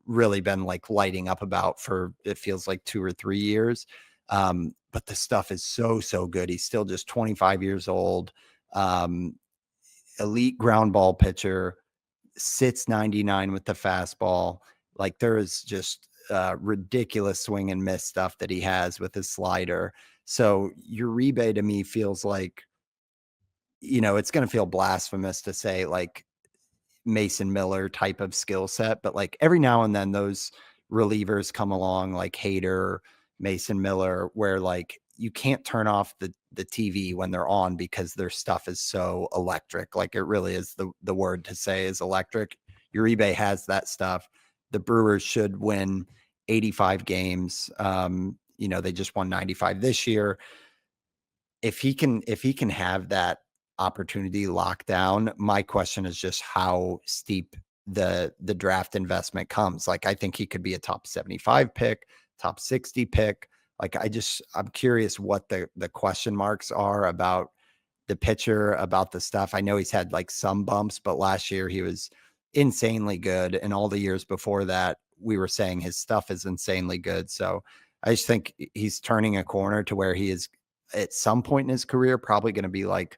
really been like lighting up about for it feels like 2 or 3 years. But the stuff is so good. He's still just 25 years old. Um, Elite ground ball pitcher, sits 99 with the fastball. Like there is just ridiculous swing and miss stuff that he has with his slider. So Uribe to me feels like, it's going to feel blasphemous to say like Mason Miller type of skill set, but like every now and then those relievers come along like Hader, Mason Miller, where like you can't turn off the TV when they're on because their stuff is so electric. Like it really is the word to say is electric. Uribe has that stuff. The Brewers should win 85 games. They just won 95 this year. If he can have that opportunity locked down, my question is just how steep the draft investment comes. Like I think he could be a top 75 pick, top 60 pick. Like I'm curious what the question marks are about the pitcher, about the stuff. I know he's had like some bumps, but last year he was insanely good. And all the years before that, we were saying his stuff is insanely good. So I just think he's turning a corner to where he is at some point in his career, probably going to be like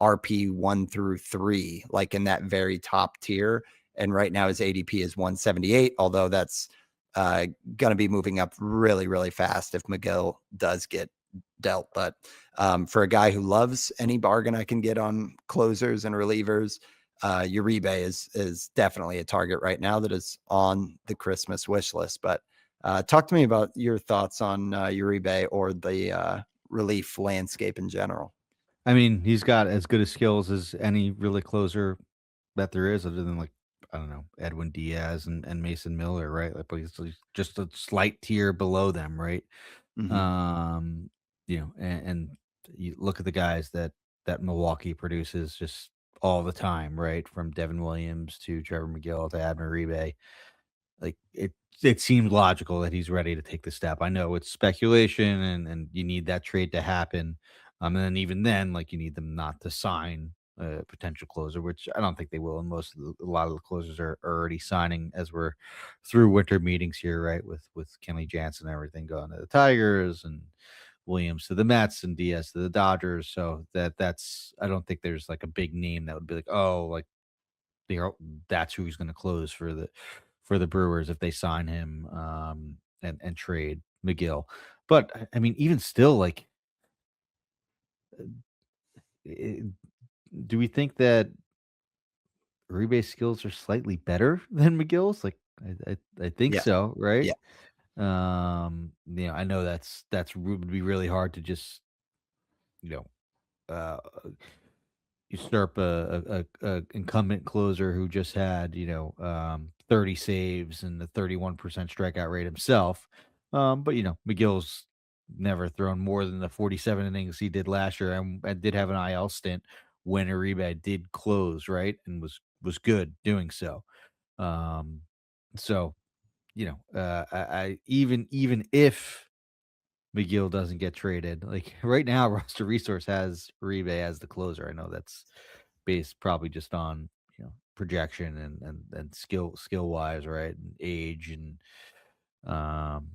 RP 1 through 3, like in that very top tier. And right now his ADP is 178, although that's going to be moving up really, really fast if Megill does get dealt. But for a guy who loves any bargain I can get on closers and relievers, Uribe is definitely a target right now that is on the Christmas wish list. But talk to me about your thoughts on Uribe or the relief landscape in general. I mean, he's got as good a skills as any really closer that there is, other than like I don't know Edwin Diaz and Mason Miller, right? Like, but he's just a slight tier below them, right? Mm-hmm. Um, and you look at the guys that Milwaukee produces just all the time, right? From Devin Williams to Trevor Megill to Abner Uribe. Like it seemed logical that he's ready to take the step. I know it's speculation and you need that trade to happen. And then even then, like you need them not to sign a potential closer, which I don't think they will. And a lot of the closers are already signing as we're through winter meetings here, right? With Kenley Jansen and everything going to the Tigers and Williams to the Mets and Diaz to the Dodgers. So that's I don't think there's like a big name that would be like, oh, like they're that's who he's going to close for the Brewers if they sign him and trade McGill. But I mean, even still, like, eh, do we think that Uribe's skills are slightly better than McGill's? Like, I think Yeah. so, right? Yeah. I know would be really hard to just you know uh usurp a incumbent closer who just had 30 saves and the 31% strikeout rate himself. But McGill's never thrown more than the 47 innings he did last year, and did have an IL stint when Uribe did close, right, and was good doing so. Um, so I even if McGill doesn't get traded. Like right now, Roster Resource has Uribe as the closer. I know that's based probably just on projection and skill wise, right, and age um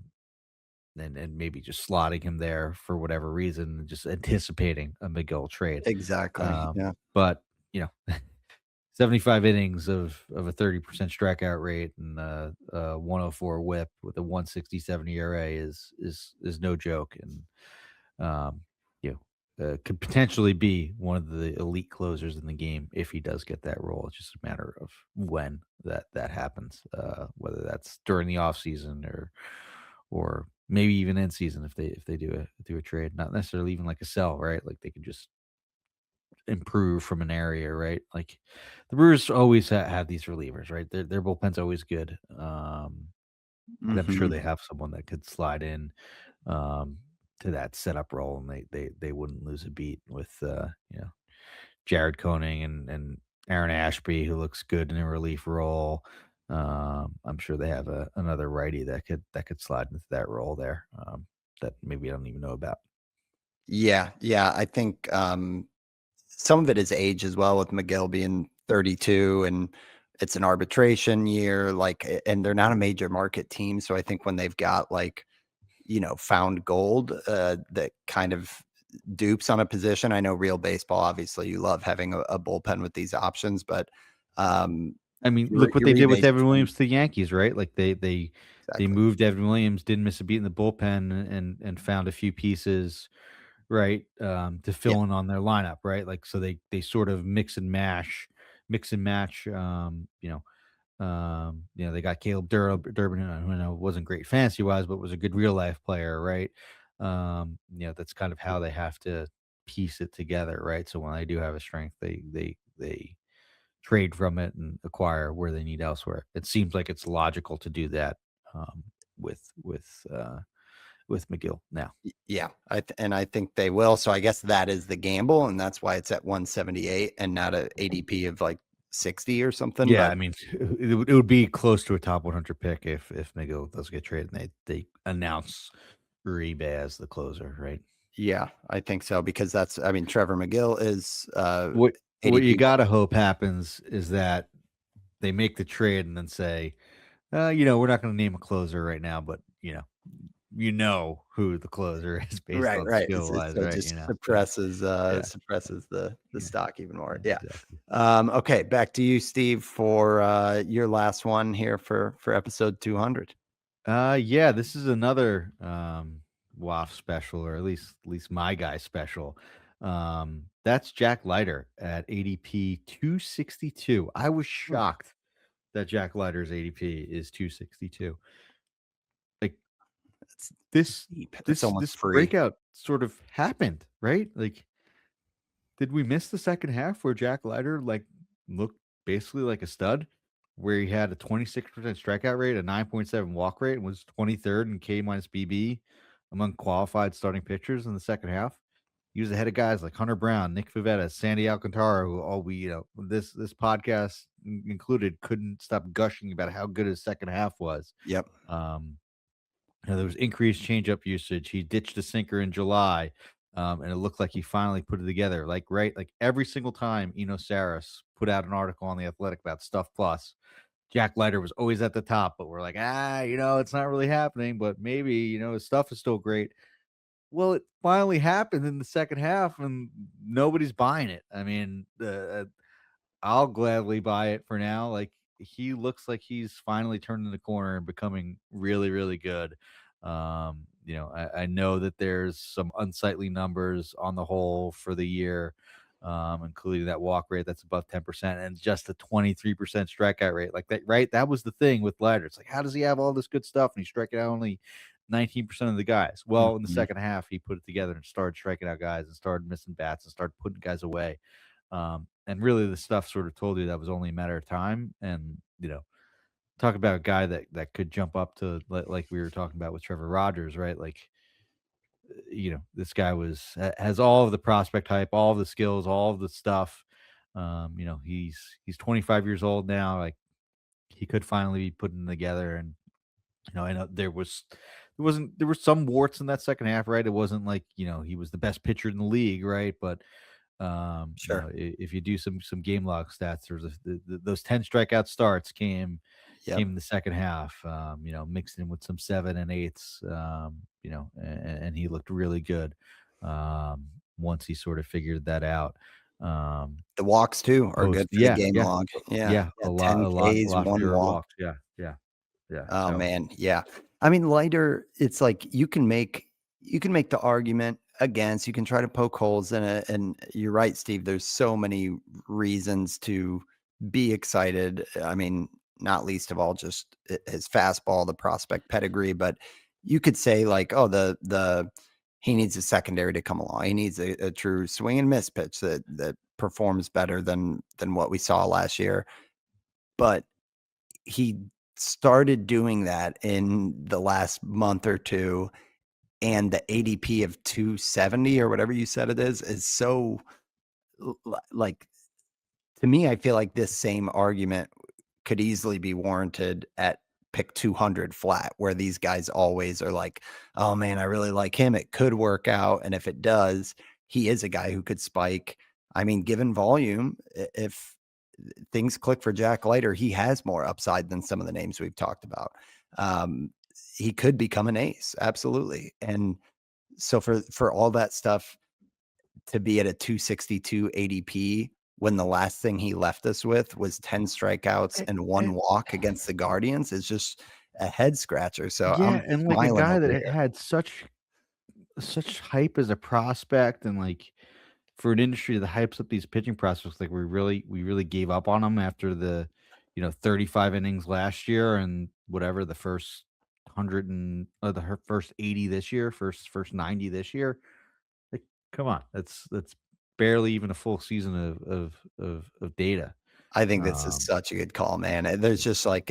and maybe just slotting him there for whatever reason, and just anticipating a McGill trade. Exactly. Yeah. But 75 innings of a 30% strikeout rate and 104 whip with a 167 ERA is no joke, and um, could potentially be one of the elite closers in the game if he does get that role. It's just a matter of when that happens, whether that's during the off season or maybe even in season if they do a trade, not necessarily even like a sell, right? Like they could just improve from an area, right? Like the Brewers always have these relievers, right? Their bullpen's always good. And I'm sure Mm-hmm. they have someone that could slide in um, to that setup role, and they wouldn't lose a beat with Jared Koenig and Aaron Ashby, who looks good in a relief role. I'm sure they have another righty that could slide into that role there that maybe I don't even know about. Yeah, yeah. I think some of it is age as well, with Megill being 32, and it's an arbitration year. And they're not a major market team, so I think when they've got found gold that kind of dupes on a position. I know real baseball, obviously, you love having a bullpen with these options, but um, I mean, look what they did with Uribe Evan just Williams to the Yankees, right? Like they exactly. moved Evan Williams, didn't miss a beat in the bullpen, and found a few pieces, right, to Yeah, fill in on their lineup, right? Like so they sort of mix and match. They got Caleb Durbin, who I know wasn't great fantasy wise, but was a good real life player, right? That's kind of how they have to piece it together, right? So when they do have a strength, they trade from it and acquire where they need elsewhere. It seems like it's logical to do that um, with with uh, with McGill now. yeah. And I think they will. So I guess that is the gamble, and that's why it's at 178 and not a ADP of like 60 or something. Yeah, But I mean, it would be close to a top 100 pick if McGill does get traded and they announce Uribe as the closer, right? yeah, I think so, because I mean, Trevor Megill is What you ADP. gotta hope happens is that they make the trade and then say, we're not gonna name a closer right now, but who the closer is based Right, on right. skill So wise, it right? just Yeah, yeah, suppresses the yeah, stock even more. yeah, Yeah. exactly. Okay, back to you, Steve, for your last one here for episode 200. Yeah, this is another WAF special, or at least my guy special. That's Jack Leiter at ADP 262. I was Hmm, shocked that Jack Leiter's ADP is 262. Like That's this deep. That's this almost this free. breakout sort of happened, right? Like, did we miss the second half where Jack Leiter like looked basically like a stud, where he had a 26% strikeout rate, a 9.7 walk rate, and was 23rd in K minus BB among qualified starting pitchers in the second half? He was ahead of guys like Hunter Brown, Nick Pivetta, Sandy Alcantara, who all this podcast included couldn't stop gushing about how good his second half was. Yep. Um, there was increased changeup usage. He ditched a sinker in July, and it looked like he finally put it together. Like right, like every single time Eno Saris put out an article on the Athletic about Stuff Plus, Jack Leiter was always at the top. But we're like, it's not really happening. But maybe his stuff is still great. Well, it finally happened in the second half, and nobody's buying it. I mean, I'll gladly buy it for now. Like he looks like he's finally turning the corner and becoming really, really good. I know that there's some unsightly numbers on the whole for the year, including that walk rate that's above 10% and just a 23% strikeout rate. Like that, right? That was the thing with Leiter. It's like, how does he have all this good stuff and he's striking out only 19% of the guys? Well, in the Mhm. second half, he put it together and started striking out guys and started missing bats and started putting guys away. And really the stuff sort of told you that was only a matter of time. And, talk about a guy that could jump up to like we were talking about with Trevor Rogers, right? Like, this guy has all of the prospect hype, all of the skills, all of the stuff. He's 25 years old now. Like he could finally be putting together. And I know there were some warts in that second half, right? It wasn't like he was the best pitcher in the league, right? But Sure. if you do some game log stats, there's those 10 strikeout starts Yep. came in the second half. Mixed in with some 7 and 8s. And he looked really good once he sort of figured that out. The walks too are good for the Yeah, game yeah, log. Yeah. yeah, Yeah. 10 a Ks, lot one fewer walk. walks. Yeah, yeah, yeah. Oh So man, yeah. I mean, lighter, it's like you can make the argument against, you can try to poke holes in it. And you're right, Steve. There's so many reasons to be excited. I mean, not least of all just his fastball, the prospect pedigree. But you could say like, oh, the he needs a secondary to come along. He needs a true swing and miss pitch that performs better than what we saw last year. But he started doing that in the last month or two, and the ADP of 270 or whatever you said it is so like, to me, I feel like this same argument could easily be warranted at pick 200 flat, where these guys always are like, oh man, I really like him. It could work out. And if it does, he is a guy who could spike. I mean, given volume, if things click for Jack Leiter, he has more upside than some of the names we've talked about. He could become an ace. Absolutely. And so for all that stuff to be at a 262 ADP when the last thing he left us with was 10 strikeouts and 1 walk against the Guardians is just a head scratcher. So Yeah, I'm and like a smiling guy over that here. had such hype as a prospect, and like for an industry that hypes up these pitching prospects, like we really gave up on him after the 35 innings last year and whatever the first 100 and first 80 this year, first 90 this year. Like, come on, that's barely even a full season of data. I think this is Um, such a good call, man. There's just like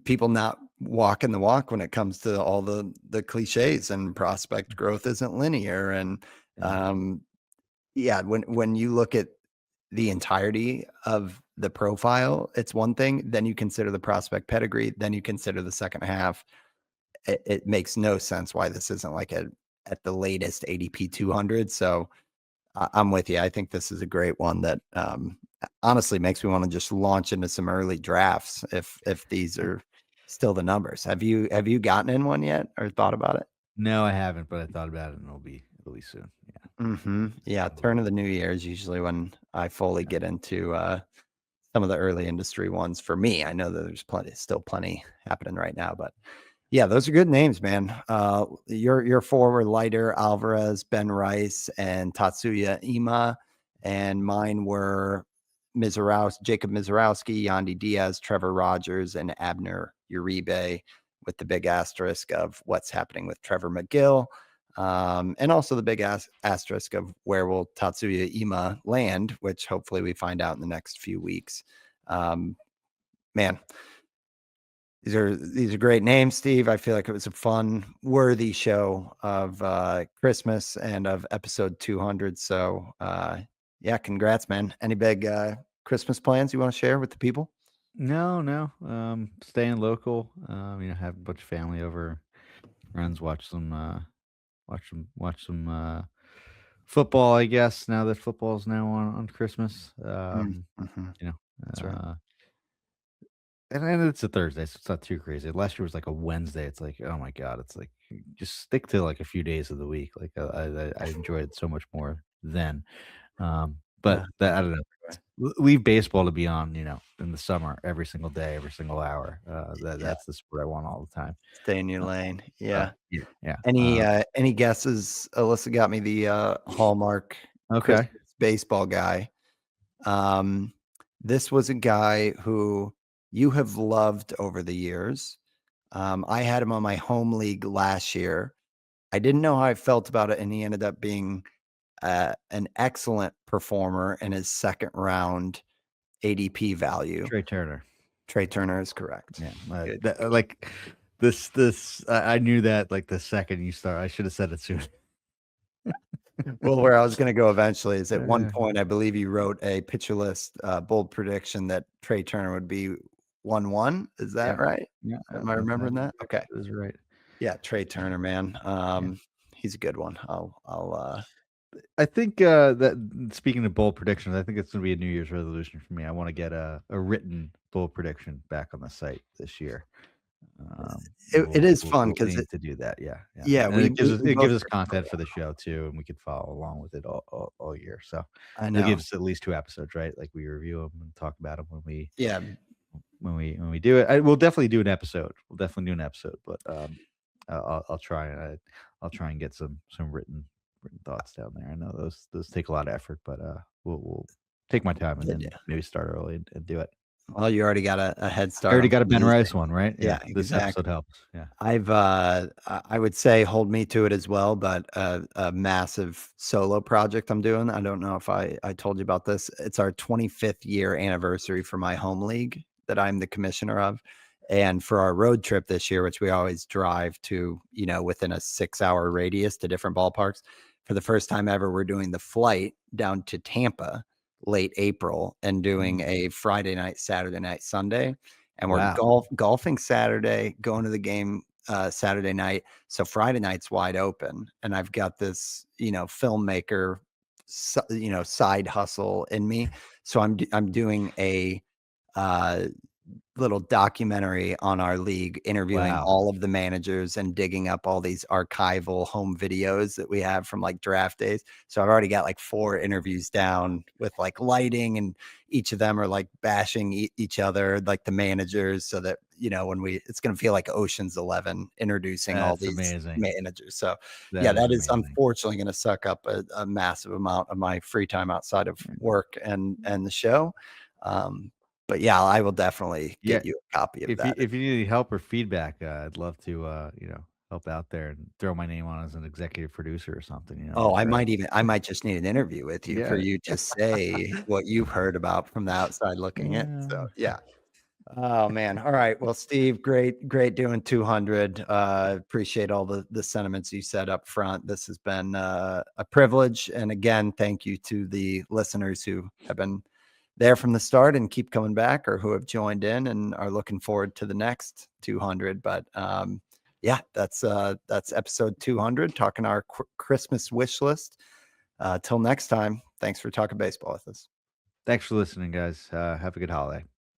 people not walking the walk when it comes to all the cliches, and prospect growth isn't linear. And yeah. um, yeah, when you look at the entirety of the profile, it's one thing. Then you consider the prospect pedigree. Then you consider the second half. It makes no sense why this isn't like at the latest ADP 200. So I'm with you. I think this is a great one that honestly makes me want to just launch into some early drafts if these are still the numbers. Have you gotten in one yet or thought about it? No, I haven't, but I thought about it, and it'll be soon. Yeah. Yeah, turn of the new year is usually when I fully get into some of the early industry ones for me. I know that there's still plenty happening right now, but yeah, those are good names, man. Your forward Leiter, Alvarez, Ben Rice, and Tatsuya Ima, and mine were Jacob Misiorowski, Yandy Diaz, Trevor Rogers, and Abner Uribe, with the big asterisk of what's happening with Trevor Megill, and also the big asterisk of where will Tatsuya Ima land, which hopefully we find out in the next few weeks. Man, these are great names, Steve. I feel like it was a fun, worthy show of Christmas and of episode 200. So yeah, congrats, man. Any big Christmas plans you want to share with the people? No, no. Staying local. Have a bunch of family over, friends, watch some football, I guess, now that football's now on Christmas. Mm-hmm. You know, That's right. and it's a Thursday, so it's not too crazy. Last year was like a Wednesday. It's like, oh my god, it's like just stick to like a few days of the week. Like I enjoyed it so much more then. But that I don't know. Leave baseball to be on, in the summer, every single day, every single hour. Yeah, That's the sport I want all the time. stay in your Uh, lane. so Yeah. yeah, yeah. Any guesses? Alyssa got me the Hallmark Okay. Christmas baseball guy. Um, this was a guy who you have loved over the years. I had him on my home league last year. I didn't know how I felt about it, and he ended up being an excellent performer in his second round ADP value. Trey Turner. Trey Turner is correct. Yeah. Good. Like this I knew that like the second you start. I should have said it sooner. Well, where I was going to go eventually is at one Uh, point, I believe you wrote a pitcher list bold prediction that Trey Turner would be 1-1. Is that yeah. right? Yeah. Am I remembering that? Okay. That is right. Yeah, Trey Turner, man. Yeah. He's a good one. I think that speaking of bold predictions, I think it's going to be a New Year's resolution for me. I want to get a written bold prediction back on the site this year. It is fun We'll because aim to do that. Yeah, yeah. yeah, And we it both gives us content for the show too, and we could follow along with it all year. So I it'll give know. us at least 2 episodes, right? Like we review them and talk about them Yeah, when we do it. We'll definitely do an episode. We'll definitely do an episode, but I'll try and I'll try and get some written thoughts down there. I know those take a lot of effort, but we'll take my time and good. then maybe start early and do it. Well, you already got a head I start already on got a some of Ben these Rice things. one, right? Yeah, Yeah, this exactly. episode helps. Yeah. I would say hold me to it as well, but a massive solo project I'm doing. I don't know if I told you about this. It's our 25th year anniversary for my home league that I'm the commissioner of. And for our road trip this year, which we always drive to, within a 6-hour radius to different ballparks, for the first time ever, we're doing the flight down to Tampa late April and doing a Friday night, Saturday night, Sunday. and we're golfing Saturday, going to the game Saturday night. So Friday night's wide open, and I've got this, filmmaker, side hustle in me. So I'm doing a little documentary on our league, interviewing all of the managers and digging up all these archival home videos that we have from like draft days. So I've already got like 4 interviews down with like lighting, and each of them are like bashing each other, like the managers, so that, it's going to feel like Ocean's 11 introducing all these managers. So that is unfortunately going to suck up a massive amount of my free time outside of work and the show. But yeah, I will definitely get you a copy of that. If you need any help or feedback, I'd love to, help out there and throw my name on as an executive producer or something. Oh, I might just need an interview with you for you to say what you've heard about from the outside looking in. So yeah. Oh man. All right. Well, Steve, great doing 200. Appreciate all the sentiments you said up front. This has been a privilege. And again, thank you to the listeners who have been there from the start and keep coming back, or who have joined in and are looking forward to the next 200. But yeah, that's episode 200, talking our Christmas wish list. Till next time, thanks for talking baseball with us. Thanks for listening, guys. Have a good holiday.